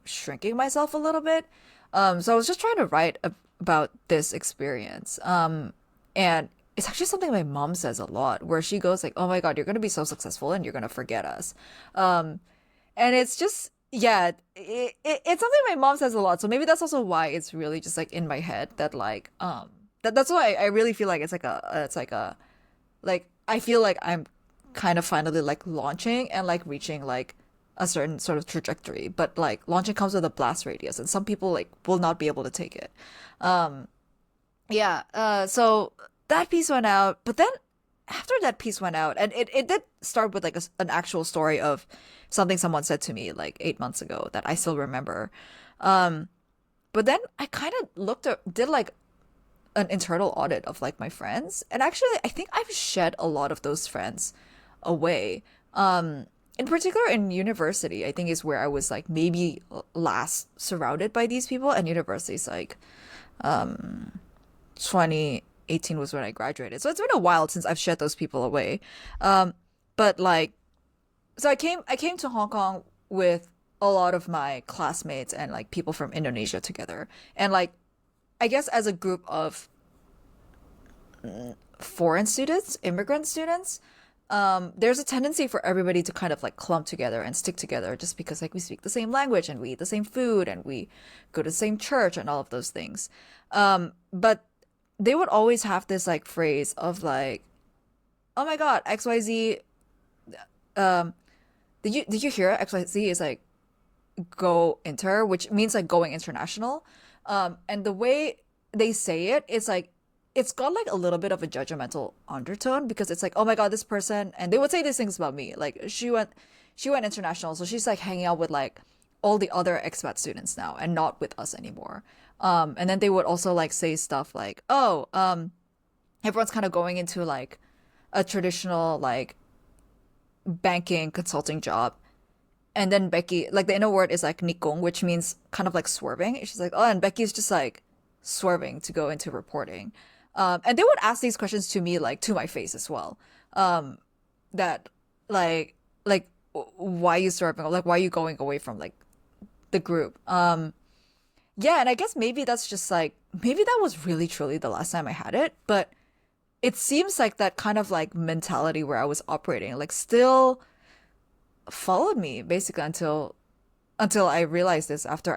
shrinking myself a little bit. So I was just trying to write about this experience. And it's actually something my mom says a lot, where she goes like, "Oh my God, you're gonna be so successful and you're gonna forget us." Um, and it's just, yeah, it's something my mom says a lot. So maybe that's also why it's really just like in my head that like, that's why I really feel like it's like a, like, I feel like I'm kind of finally like launching and like reaching like a certain sort of trajectory, but like launching comes with a blast radius and some people like will not be able to take it. Um, yeah, so that piece went out, but then after that piece went out, and it did start with like an actual story of something someone said to me like 8 months ago that I still remember. Um, but then I kind of did like an internal audit of like my friends, and actually I think I've shed a lot of those friends away. In particular in university, I think is where I was like maybe last surrounded by these people, and university is like 2018 was when I graduated. So it's been a while since I've shed those people away. But like, so I came to Hong Kong with a lot of my classmates and like people from Indonesia together. And like, I guess as a group of foreign students, immigrant students, there's a tendency for everybody to kind of like clump together and stick together just because like we speak the same language and we eat the same food and we go to the same church and all of those things. But they would always have this like phrase of like, "Oh my God, XYZ, um, did you hear XYZ is like go inter, which means like going international." And the way they say it, it's like it's got like a little bit of a judgmental undertone because it's like, "Oh my God, this person," and they would say these things about me, like she went international, so she's like hanging out with like all the other expat students now and not with us anymore. And then they would also like say stuff like, "Oh, everyone's kind of going into like a traditional like banking consulting job." And then Becky, like the inner word is like nikong, which means kind of like swerving. She's like, "Oh," and Becky's just like swerving to go into reporting. And they would ask these questions to me, like to my face as well. That like why are you swerving? Or like why are you going away from like the group? Yeah, and I guess maybe that's just like maybe that was really truly the last time I had it, but it seems like that kind of like mentality where I was operating like still followed me basically until I realized this after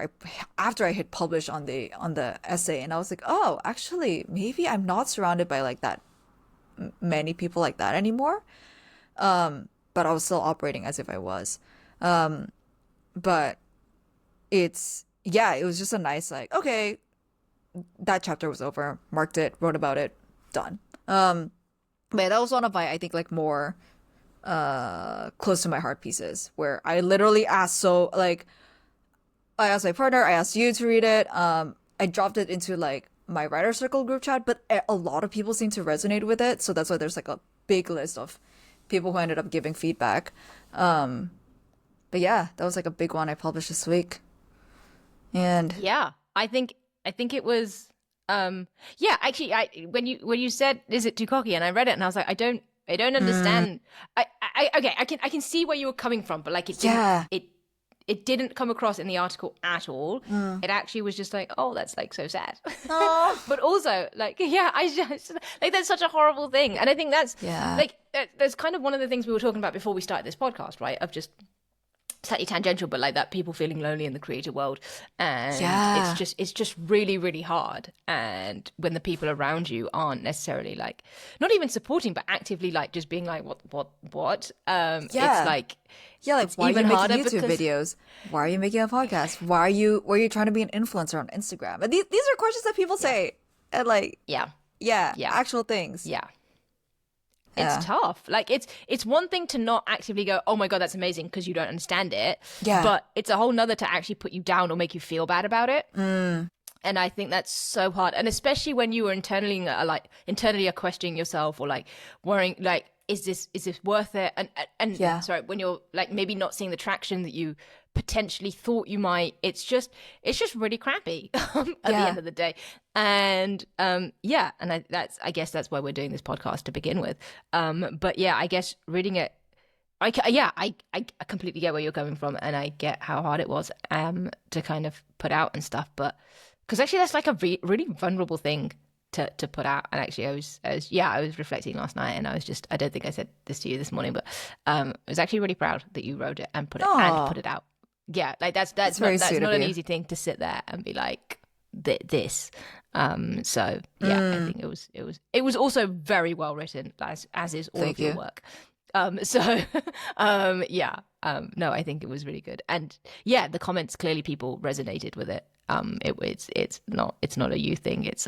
I hit publish on the essay, and I was like, oh, actually maybe I'm not surrounded by like that many people like that anymore. But I was still operating as if I was. Um, but it's yeah, it was just a nice like, okay, that chapter was over, marked it, wrote about it, done. But yeah, that was one of my I think like more close to my heart pieces where I literally asked so like I asked my partner, I asked you to read it. I dropped it into like my writer circle group chat, but a lot of people seem to resonate with it, so that's why there's like a big list of people who ended up giving feedback. Um, but yeah, that was like a big one I published this week. And Yeah, I think it was yeah, actually I when you said is it too cocky and I read it and I was like I don't mm, understand. Okay, I can see where you were coming from, but like yeah. it didn't come across in the article at all. Mm. It actually was just like, oh, that's like so sad. Oh. But also like yeah, I just like that's such a horrible thing. And I think that's Yeah. like that's kind of one of the things we were talking about before we started this podcast, right? Of just slightly tangential, but like that people feeling lonely in the creative world, and Yeah. it's just really really hard. And when the people around you aren't necessarily like not even supporting, but actively like just being like what, it's Yeah. like Yeah, like it's why are you even making harder YouTube because videos? Why are you making a podcast? Why are you trying to be an influencer on Instagram? And these are questions that people yeah say and like yeah yeah, yeah actual things. yeah it's Yeah. tough. Like it's one thing to not actively go, oh my god, that's amazing because you don't understand it, Yeah. but it's a whole nother to actually put you down or make you feel bad about it. Mm. And I think that's so hard, and especially when you are internally like internally are questioning yourself or like worrying, like is this worth it? And Yeah. sorry, when you're like maybe not seeing the traction that you potentially thought you might, it's just really crappy at the Yeah. end of the day. And yeah, and I guess that's why we're doing this podcast to begin with. But yeah, I guess reading it, I completely get where you're coming from, and I get how hard it was to kind of put out and stuff. But because actually, that's like a really vulnerable thing to put out. And actually, I was reflecting last night, and I don't think I said this to you this morning, but I was actually really proud that you wrote it and put Oh, it out. Yeah, like that's very that's sweet of not an you. easy thing to sit there and be like this. So yeah, I Mm, think it was also very well written, as is all thank of your you. work. So yeah, no, I think it was really good, and yeah, the comments, clearly people resonated with it. It's not a you thing. It's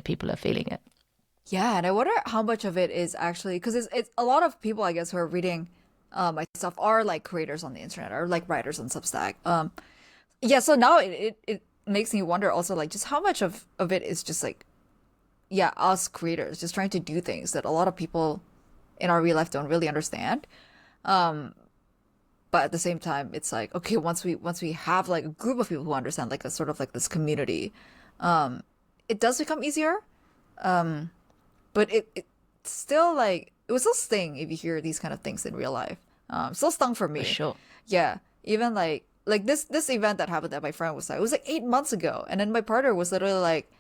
people are feeling it. Yeah, and I wonder how much of it is actually because it's a lot of people I guess who are reading my stuff are like creators on the internet or like writers on Substack. Yeah, so now it makes me wonder also like just how much of it is just like yeah, us creators just trying to do things that a lot of people in our real life don't really understand. Um, but at the same time, it's like, okay, once we have like a group of people who understand like a sort of like this community, it does become easier. Um, but it still like it was still sting if you hear these kind of things in real life. Still stung for For me. sure. Yeah, even like this event that happened that my friend was like, it was like 8 months ago, and then my partner was literally like,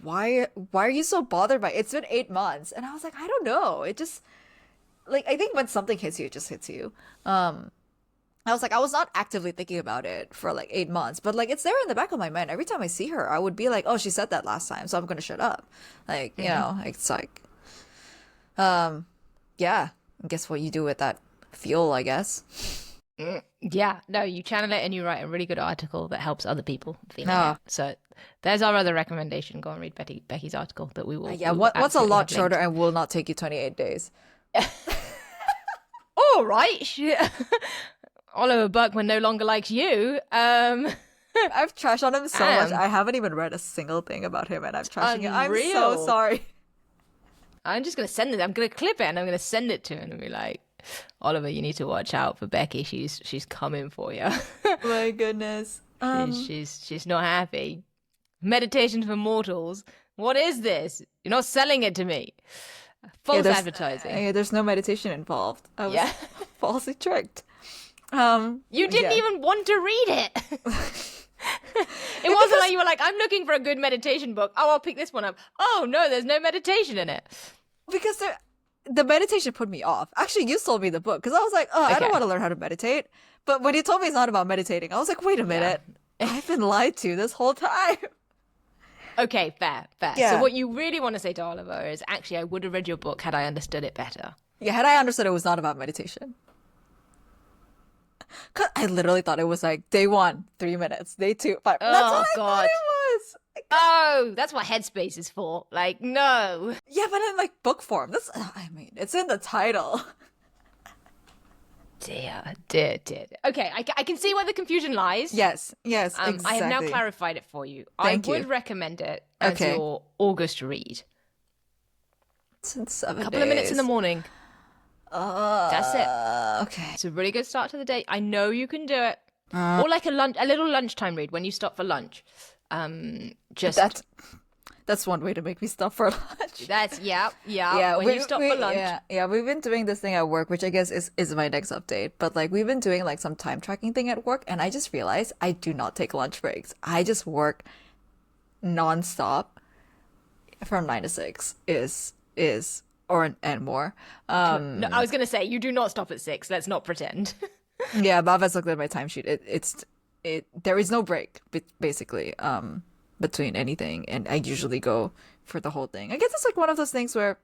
why are you so bothered by it? It's been 8 months, and I was like, I don't know. It just like I think when something hits you, it just hits you. I was like, I was not actively thinking about it for like 8 months, but like it's there in the back of my mind. Every time I see her, I would be like, oh, she said that last time, so I'm gonna shut up. Like, Hmm. it's like, um, yeah, I guess what you do with that fuel, I guess. Yeah, no, you channel it and you write a really good article that helps other people feeling it. No, So there's our other recommendation. Go and read Becky's article that we will yeah, we will what's a absolutely lot have shorter linked. and will not take you 28 days. All right. Oliver Burkeman no longer likes you. I've trashed on him so much. Damn, I haven't even read a single thing about him, and I'm trashing it. I'm so unreal. sorry. I'm just gonna send it. I'm gonna clip it and I'm gonna send it to him and be like, Oliver, you need to watch out for Becky. She's coming for you. My goodness. She's not happy. Meditation for mortals. What is this? You're not selling it to me. Yeah, False advertising. there's no meditation involved. I was Yeah. falsely tricked. You didn't Yeah. even want to read it. It Yeah, wasn't because like you were like, I'm looking for a good meditation book. Oh, I'll pick this one up. Oh no, there's no meditation in it. because the meditation put me off. Actually, you sold me the book because I was like, oh, I don't Okay. want to learn how to meditate. But when you told me it's not about meditating, I was like, wait a Yeah. minute, I've been lied to this whole time. Okay, fair, fair. So Yeah. what you really want to say to Oliver is actually I would have read your book had I understood it better. Yeah, had I understood it was not about meditation. Cause I literally thought it was like day one, 3 minutes, day two, five. That's what Oh I thought God. it was. Oh, that's what Headspace is for. Like, no. Yeah, but in like book form. I mean, it's in the title. Dear, dear, dear. Okay, I can see where the confusion lies. Yes, yes, I have now exactly. clarified it for you. Thank I would you. recommend it as Okay. your August read. It's in 7 Couple of minutes in the days. morning. That's it. Okay. It's a really good start to the day. I know you can do it. Or like a little lunchtime read when you stop for lunch. Just That's one way to make me stop for lunch. that's yeah. Yeah, When you stop for lunch. yeah, we've been doing this thing at work, which I guess is my next update. But like we've been doing like some time tracking thing at work, and I just realized I do not take lunch breaks. I just work nonstop from 9 to 6 is or and more. No, I was gonna say you do not stop at 6. Let's not pretend. Yeah, Bhav has looked at my timesheet. It there is no break basically between anything, and I usually go for the whole thing. I guess it's like one of those things where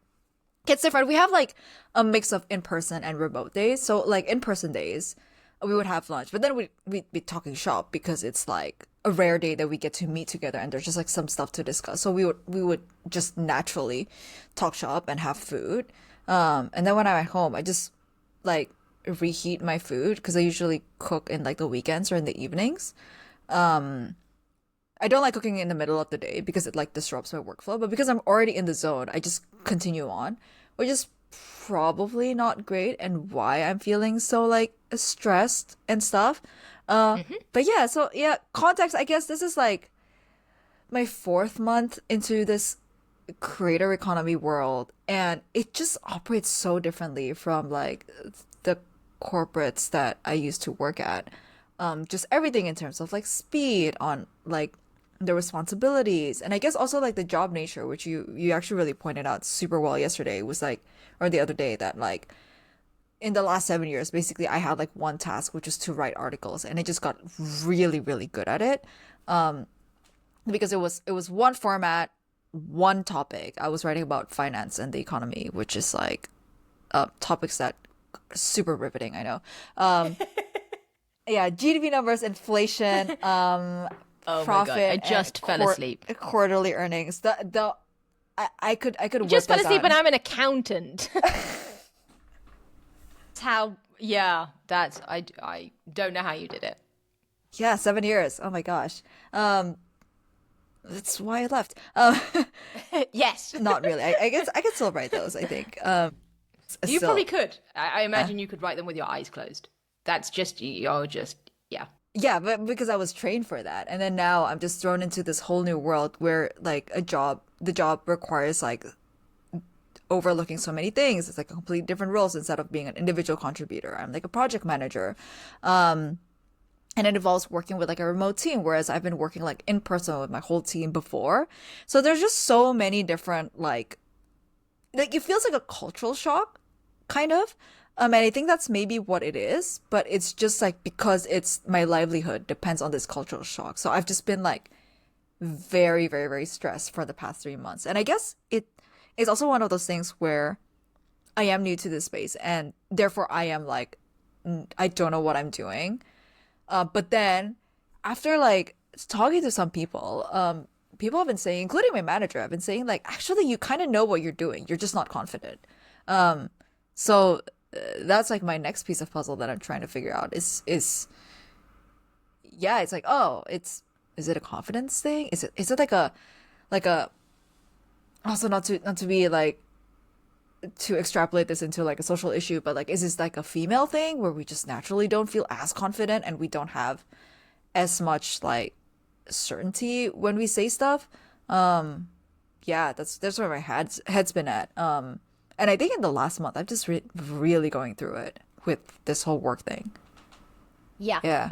it's different. We have like a mix of in person and remote days. So like in person days, we would have lunch, but then we'd be talking shop because it's like a rare day that we get to meet together and there's just like some stuff to discuss. So we would just naturally talk shop and have food. And then when I'm at home, I just like reheat my food because I usually cook in like the weekends or in the evenings. I don't like cooking in the middle of the day because it like disrupts my workflow, but because I'm already in the zone, I just continue on. Or just probably not great and why I'm feeling so like stressed and stuff. Uh, Hmm. but yeah, so yeah, context, I guess this is like my fourth month into this creator economy world, and it just operates so differently from like the corporates that I used to work at. Just everything in terms of like speed on like the responsibilities, and I guess also like the job nature, which you actually really pointed out super well yesterday, was like, or the other day, that like in the last 7 years, basically I had like one task, which was to write articles, and I just got really, really good at it. Um, because it was one format, one topic. I was writing about finance and the economy, which is like topics that super riveting, I know. Yeah, GDP numbers, inflation, Oh my God, I profit, and just fell asleep. quarterly earnings. The I could I whip just fell this asleep out. and I'm an accountant. That's how, yeah, I don't know how you did it. Yeah, 7 years. Oh my gosh. That's why I left. Yes. Not really. I guess I could still write those, I think. You probably Still. could. I Uh, imagine you could write them with your eyes closed. That's just, you're just, yeah. Yeah, but because I was trained for that. And then now I'm just thrown into this whole new world where like the job requires like overlooking so many things. It's like a completely different roles instead of being an individual contributor. I'm like a project manager. And it involves working with like a remote team, whereas I've been working like in person with my whole team before. So there's just so many different like it feels like a cultural shock, kind of. And I think that's maybe what it is, but it's just like because it's my livelihood depends on this cultural shock. So I've just been like very, very, very stressed for the past 3 months. And I guess it is also one of those things where I am new to this space and therefore I am like, I don't know what I'm doing. But then after like talking to some people, people have been saying, including my manager, have been saying like, actually, you kind of know what you're doing. You're just not confident. Um, so that's like my next piece of puzzle that I'm trying to figure out is yeah, it's like, oh, is it a confidence thing? Is it like a also not to be like to extrapolate this into like a social issue, but like is this like a female thing where we just naturally don't feel as confident and we don't have as much like certainty when we say stuff? Yeah, that's where my head's been at. And I think in the last month I've just really going through it with this whole work thing. Yeah. Yeah.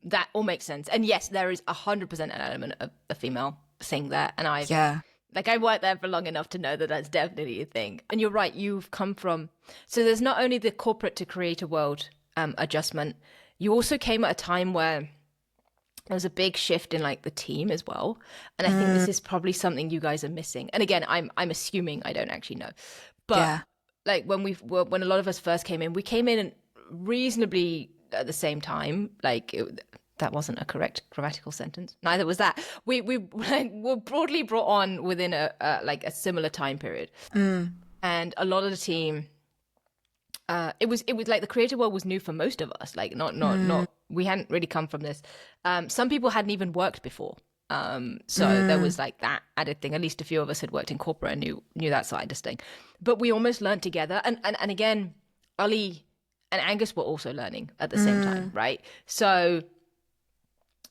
That all makes sense. And yes, there is 100% an element of a female thing there. And Yeah. I worked there for long enough to know that that's definitely a thing. And you're right, you've come from, so there's not only the corporate to creator world adjustment, you also came at a time where there was a big shift in like the team as well. And I think this is probably something you guys are missing. And again, I'm assuming, I don't actually know. But Yeah. like when a lot of us first came in, we came in reasonably at the same time. That wasn't a correct grammatical sentence. Neither was that. We like, were broadly brought on within a similar time period, and a lot of the team. It was like the creator world was new for most of us. Like not we hadn't really come from this. Some people hadn't even worked before. So there was like that added thing. At least a few of us had worked in corporate and knew that side of thing. But we almost learned together. And again, Ali and Angus were also learning at the same time, right? So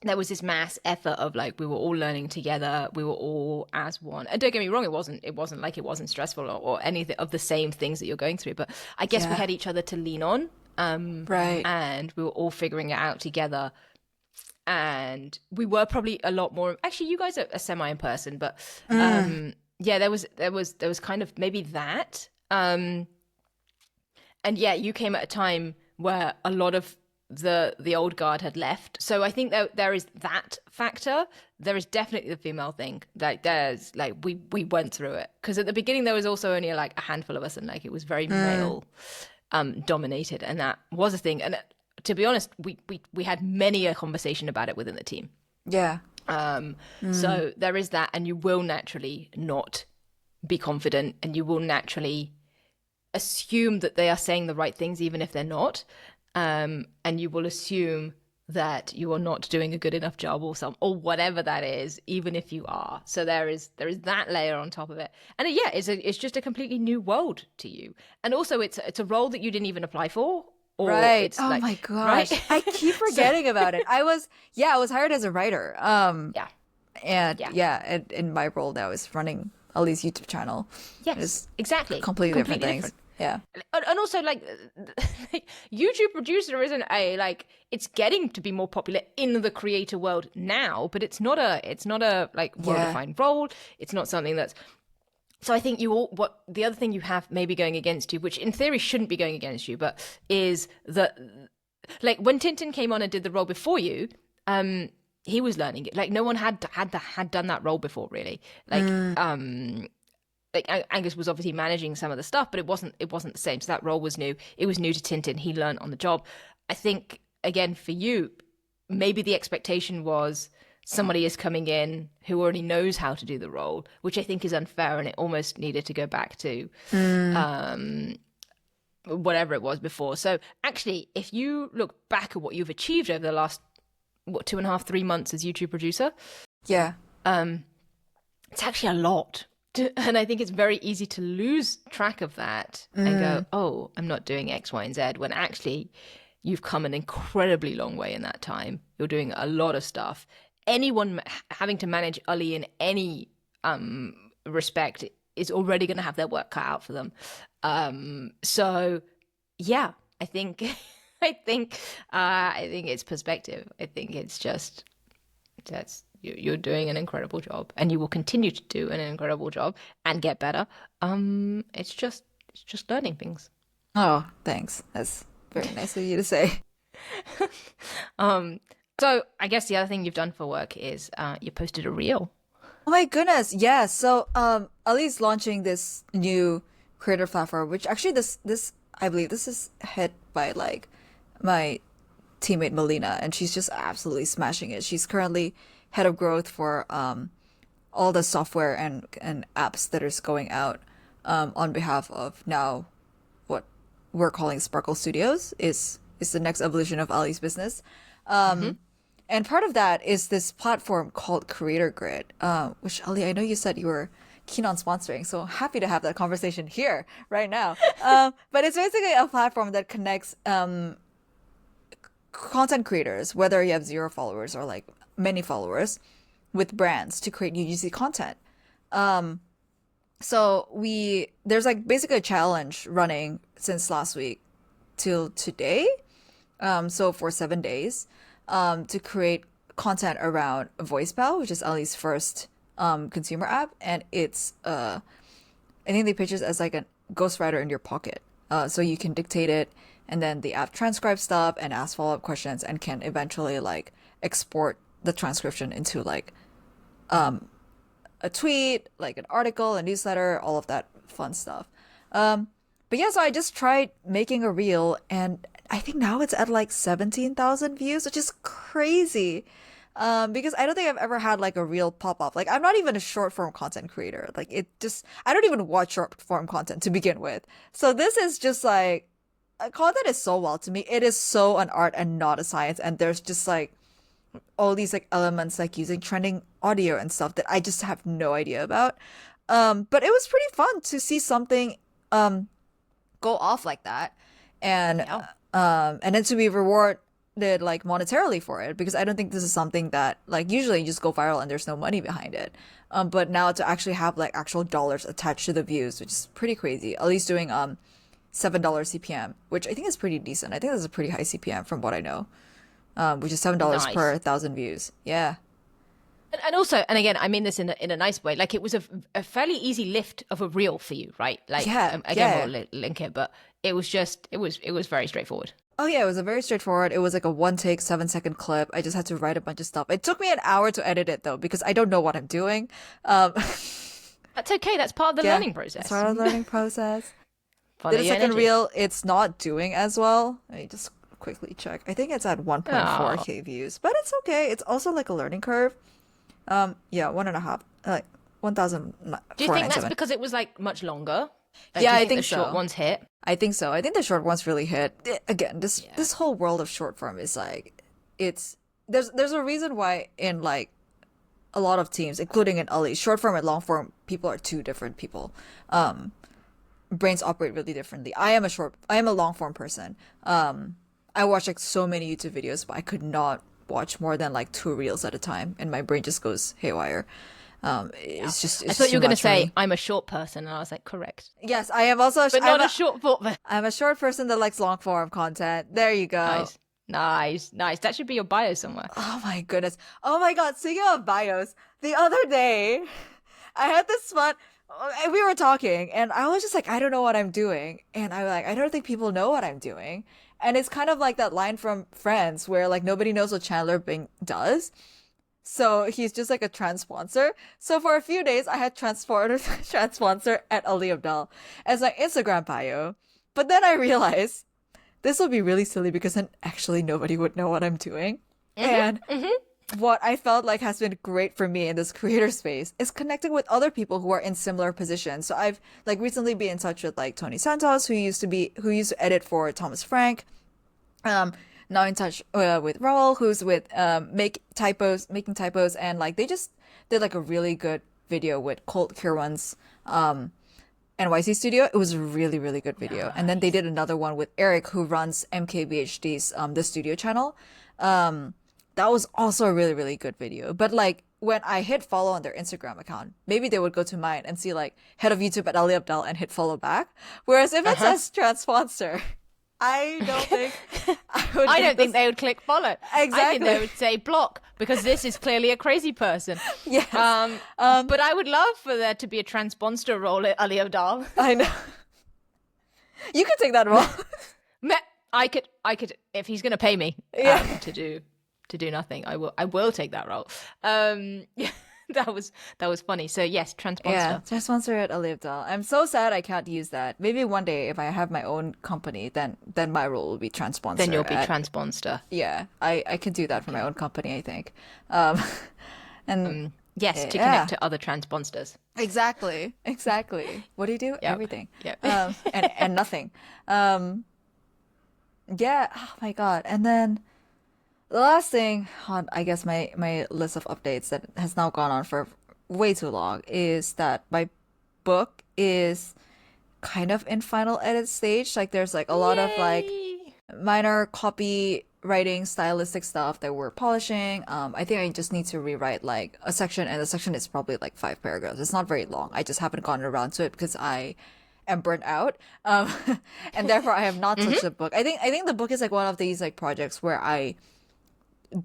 there was this mass effort of like we were all learning together, we were all as one. And don't get me wrong, it wasn't like it wasn't stressful or anything of the same things that you're going through, but I guess we Yeah. had each other to lean on, Right. and we were all figuring it out together. And we were probably a lot more, actually you guys are semi in person, but yeah, there was kind of maybe that, and yeah, you came at a time where a lot of the old guard had left. So I think there is that factor. There is definitely the female thing. Like there's like we went through it because at the beginning there was also only like a handful of us, and like it was very male dominated, and that was a thing. And to be honest, we had many a conversation about it within the team. Yeah. So there is that, and you will naturally not be confident, and you will naturally assume that they are saying the right things even if they're not, and you will assume that you are not doing a good enough job or whatever that is, even if you are. So there is that layer on top of it. And yeah, it's just a completely new world to you. And also it's a role that you didn't even apply for, or Right. it's Oh like, my right? gosh. I keep So forgetting about it. I was hired as a writer. yeah. And Yeah. yeah, and in my role now is running Ali's YouTube channel. Yes, It's exactly. completely different Completely things. different. Yeah. And also like, like YouTube producer isn't a like it's getting to be more popular in the creator world now, but it's not a like well Yeah. defined role. It's not something that's so I think you all what the other thing you have maybe going against you, which in theory shouldn't be going against you, but is that like when Tintin came on and did the role before you, he was learning it. Like no one had done that role before, really. Mm, Like Angus was obviously managing some of the stuff, but it wasn't the same. So that role was new. It was new to Tintin. He learned on the job. I think again for you, maybe the expectation was somebody is coming in who already knows how to do the role, which I think is unfair, and it almost needed to go back to mm, whatever it was before. So actually, if you look back at what you've achieved over the last 2.5, 3 months as YouTube producer, yeah. it's actually a lot. And I think it's very easy to lose track of that and go, Mm, oh, I'm not doing X, Y, and Z, when actually you've come an incredibly long way in that time. You're doing a lot of stuff. Anyone having to manage Ali in any respect is already going to have their work cut out for them. So, yeah, I think, I think it's perspective. I think it's just that's you're doing an incredible job, and you will continue to do an incredible job and get better. It's just learning things. oh, thanks. That's very nice of you to say. Um, so I guess the other thing you've done for work is you posted a reel. Oh my goodness. Yeah. So, Ali's launching this new creator platform, which actually I believe this is head by like my teammate Melina, and she's just absolutely smashing it. She's currently head of growth for all the software and apps that is going out on behalf of now what we're calling Sparkle Studios is the next evolution of Ali's business. Mm-hmm. And part of that is this platform called Creator Grid, which Ali, I know you said you were keen on sponsoring, so happy to have that conversation here right now. But it's basically a platform that connects content creators, whether you have zero followers or like many followers, with brands to create UGC content. So there's like basically a challenge running since last week till today. So for 7 days, to create content around VoiceBell, which is Ali's first consumer app, and I think they pitch it as like a ghostwriter in your pocket. So you can dictate it, and then the app transcribes stuff and asks follow-up questions, and can eventually like export the transcription into like a tweet, like an article, a newsletter, all of that fun stuff. But yeah, so I just tried making a reel, and I think now it's at like 17,000 views, which is crazy. Because I don't think I've ever had like a reel pop up. Like I'm not even a short form content creator. Like I don't even watch short form content to begin with. So this is just like, content is so wild to me. It is so an art and not a science. And there's just like all these like elements like using trending audio and stuff that I just have no idea about. But it was pretty fun to see something go off like that, and Yeah. and then to be rewarded like monetarily for it, because I don't think this is something that like usually you just go viral and there's no money behind it. But now to actually have like actual dollars attached to the views, which is pretty crazy. At least doing $7 CPM, which I think is pretty decent. I think that's a pretty high CPM from what I know. Which is $7 per Nice. 1,000 views. Yeah. And also, and again, I mean this in a nice way. Like it was a fairly easy lift of a reel for you, right? Like Yeah. again, Yeah. we'll link it, but it was very straightforward. Oh yeah, it was a very straightforward. It was like a one take 7 second clip. I just had to write a bunch of stuff. It took me an hour to edit it though, because I don't know what I'm doing. Um, That's okay. That's part of the yeah, learning it's process. part of the learning process. Follow Did a your second energy. reel, it's not doing as well. Let me just quickly check. I think it's at Oh. 1.4K views, but it's okay. It's also like a learning curve. Yeah, one and a half, like Do you think that's 1,497. because it was like much longer? Like, Yeah, do you I think the think short so. ones hit? I think so. I think the short ones really hit. Again, this Yeah. this whole world of short form is like it's there's a reason why in like a lot of teams, including in Ali, short form and long form people are two different people. Brains operate really differently. I am a long form person. I watch like so many YouTube videos, but I could not watch more than like two reels at a time, and my brain just goes haywire. Yeah. I It's thought just you too were going to much for say me. I'm a short person, and I was like, correct, Yes, I am also. but not a short form. I'm a short person that likes long form content. There you go. Nice, nice, nice. That should be your bio somewhere. Oh my goodness. Oh my God. Speaking of bios, the other day I had this one. We were talking, and I was just like, I don't know what I'm doing, and I was like, I don't think people know what I'm doing, and it's kind of like that line from Friends where like nobody knows what Chandler Bing does. So he's just like a trans sponsor. So for a few days, I had transporter trans sponsor at Ali Abdal as my Instagram bio. But then I realized this will be really silly because then actually nobody would know what I'm doing. And what I felt like has been great for me in this creator space is connecting with other people who are in similar positions. So I've like recently been in touch with like Tony Santos, who used to edit for Thomas Frank. Um, Now in touch with Raul, who's with making typos, and like they just did like a really good video with Colt Kirwan's NYC studio. It was a really, really good video. And then they Nice. did another one with Eric, who runs MKBHD's The Studio channel. That was also a really, really good video. But like when I hit follow on their Instagram account, maybe they would go to mine and see like head of YouTube at Ali Abdal and hit follow back. Whereas if it Uh-huh. says trans sponsor, I don't think I would I get don't think this. they would click follow. I think they Exactly. would say block because this is clearly a crazy person. Yes. But I would love for there to be a transponster role at Ali Abdal. I know. You could take that role. If he's going to pay me Yeah. to do nothing, I will take that role. Yeah, that was funny. So yes, Yeah, transponster. just sponsor at Ali Abdal. I'm so sad I can't use that. Maybe one day if I have my own company, then my role will be Then transponsor you'll be at transponster. yeah. I can do that for my own company, I think. Um and Yes, to yeah. connect to other transponsters. Exactly. Exactly. What do you do? Yep. Everything. Yep. And nothing. Yeah, oh my God. And then the last thing on, I guess, my list of updates that has now gone on for way too long is that my book is kind of in final edit stage. Like there's like a lot of like Yay! minor copy writing stylistic stuff that we're polishing. I think I just need to rewrite like a section, and the section is probably like 5 paragraphs. It's not very long. I just haven't gotten around to it because I am burnt out. And therefore I have not touched the book. I think the book is like one of these like projects where I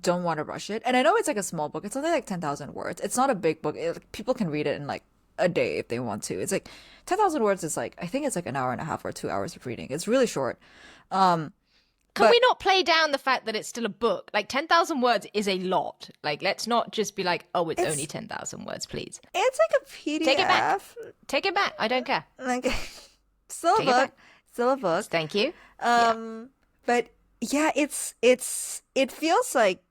don't want to rush it. And I know it's like a small book. It's only like 10,000 words. It's not a big book. People can read it in like a day if they want to. It's like 10,000 words is like, I think it's like an hour and a half or 2 hours of reading. It's really short. Can But we not play down the fact that it's still a book? Like 10,000 words is a lot. Like let's not just be like, oh, it's only it's 10,000 words, please. it's like a Take it back. PDF. Take it back. I don't care. Like still a Take it book. back. Still a book. Thank you. Yeah. But yeah, it feels like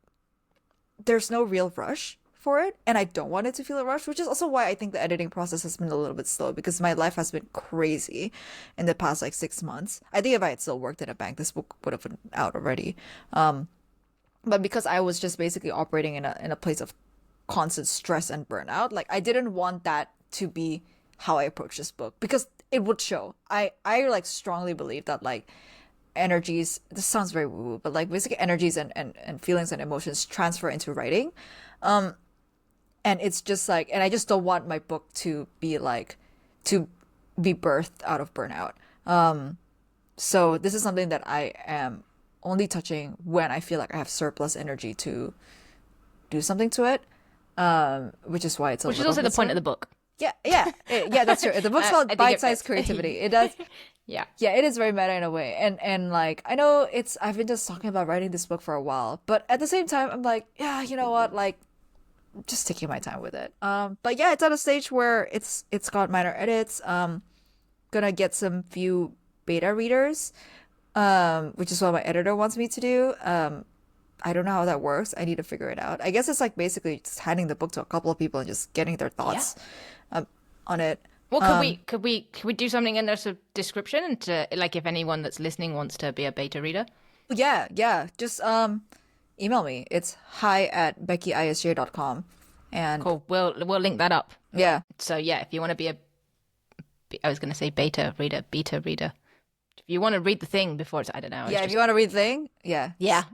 there's no real rush for it, and I don't want it to feel a rush, which is also why I think the editing process has been a little bit slow because my life has been crazy in the past like 6 months. I think if I had still worked at a bank, this book would have been out already. But because I was just basically operating in a place of constant stress and burnout, like I didn't want that to be how I approach this book because it would show. I like strongly believe that like energies, this sounds very woo woo, but like basically energies and feelings and emotions transfer into writing. And it's just like, and I just don't want my book to be like to be birthed out of burnout. So this is something that I am only touching when I feel like I have surplus energy to do something to it. Which is why it's a Which is little also the bit point slow. of the book. Yeah, that's true. The book's I called think Bite-Sized Creativity. It does, Yeah. yeah, it is very meta in a way. And like I know I've been just talking about writing this book for a while, but at the same time I'm like, yeah, you know what? Like just taking my time with it. But yeah, it's at a stage where it's got minor edits. Gonna get some few beta readers, which is what my editor wants me to do. I don't know how that works. I need to figure it out. I guess it's like basically just handing the book to a couple of people and just getting their thoughts on it. Well, could we do something in the sort of description and to like if anyone that's listening wants to be a beta reader? Yeah. Just email me. It's hi@beckyisj.com. And Cool. We'll link that up. yeah. So yeah, if you want to be I was going to say beta reader. If you want to read the thing before it's, I don't know. Yeah, if you want to read the thing, yeah. Yeah.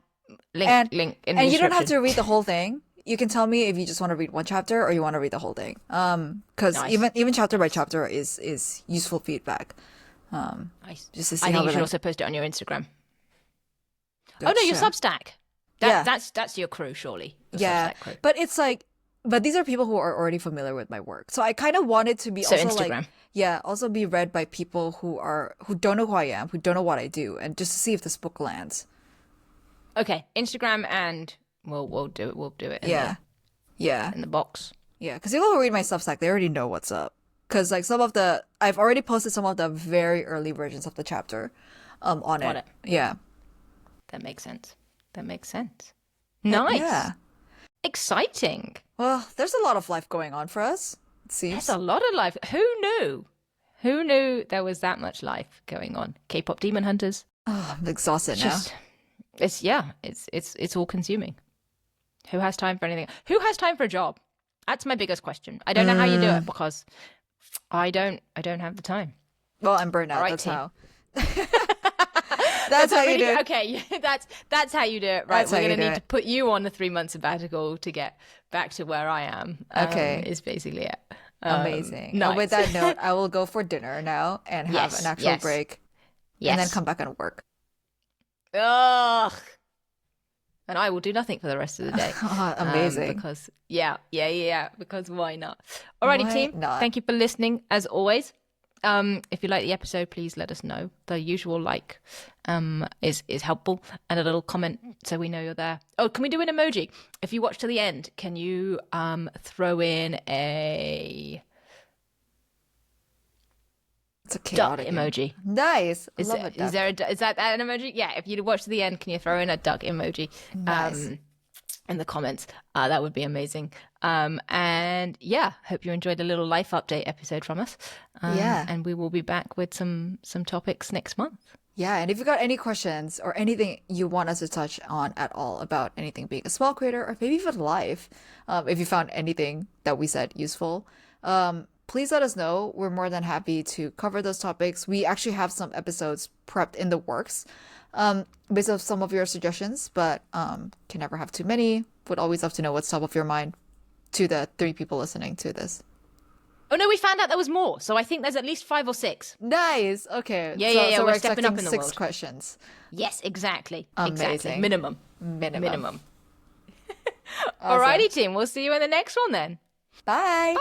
And Link in the and you don't have description. to read the whole thing. You can tell me if you just want to read one chapter or you want to read the whole thing. Because Nice. even chapter by chapter is useful feedback. Nice. Just to see I how think you should the also post it on your Instagram. Oh no, your Gotcha. Substack. Yeah. That's your crew, surely. Your Yeah, Substack crew. but it's like, but these are people who are already familiar with my work. So I kind of want it to be So also like, Instagram. yeah, also be read by people who don't know who I am, who don't know what I do, and just to see if this book lands. Okay, Instagram, and we'll do it. We'll do it. Yeah, yeah, In the box. yeah. Because people who read my Substack, they already know what's up. Because like I've already posted some of the very early versions of the chapter, on Got it. it. Yeah, That makes sense. but Nice. yeah. Exciting. Well, there's a lot of life going on for us. It There's seems. a lot of life. Who knew? Who knew there was that much life going on? K-pop Demon Hunters. Oh, I'm exhausted It's now. just, it's all consuming. Who has time for anything? Who has time for a job? That's my biggest question. I don't know how you do it because I don't have the time. Well, I'm burnt out. All right, That's team. how. That's how you do it. Okay, that's how you do it, right? That's how We're you gonna do need to it. put you on a 3-month sabbatical to get back to where I am. Okay. Is basically it. Amazing. Nice. With that note, I will go for dinner now and have Yes, an actual yes. break Yes. and then come back and work. Ugh. And I will do nothing for the rest of the day. Amazing. Because because why not? Alrighty, Why team. not? Thank you for listening as always. If you like the episode, please let us know. The usual like is helpful, and a little comment so we know you're there. Oh, can we do an emoji? If you watch to the end, can you throw in a It's a duck chaotic emoji? Nice. I Is love it, it. is there is that an emoji? Yeah, if you watch to the end, can you throw in a duck emoji? Nice. In the comments. That would be amazing. And yeah, hope you enjoyed a little life update episode from us. Yeah. And we will be back with some topics next month. Yeah, and if you got any questions or anything you want us to touch on at all about anything being a small creator or maybe even life, if you found anything that we said useful, please let us know. We're more than happy to cover those topics. We actually have some episodes prepped in the works, based on some of your suggestions, but can never have too many. Would always love to know what's top of your mind to the 3 people listening to this. Oh no, we found out there was more. So I think there's at least 5 or 6. Nice. Okay. Yeah. So We're we're stepping up expecting in the 6 world. questions. Yes, exactly. Amazing. Exactly. Minimum. Minimum. Alrighty, team. We'll see you in the next one then. Bye. Bye.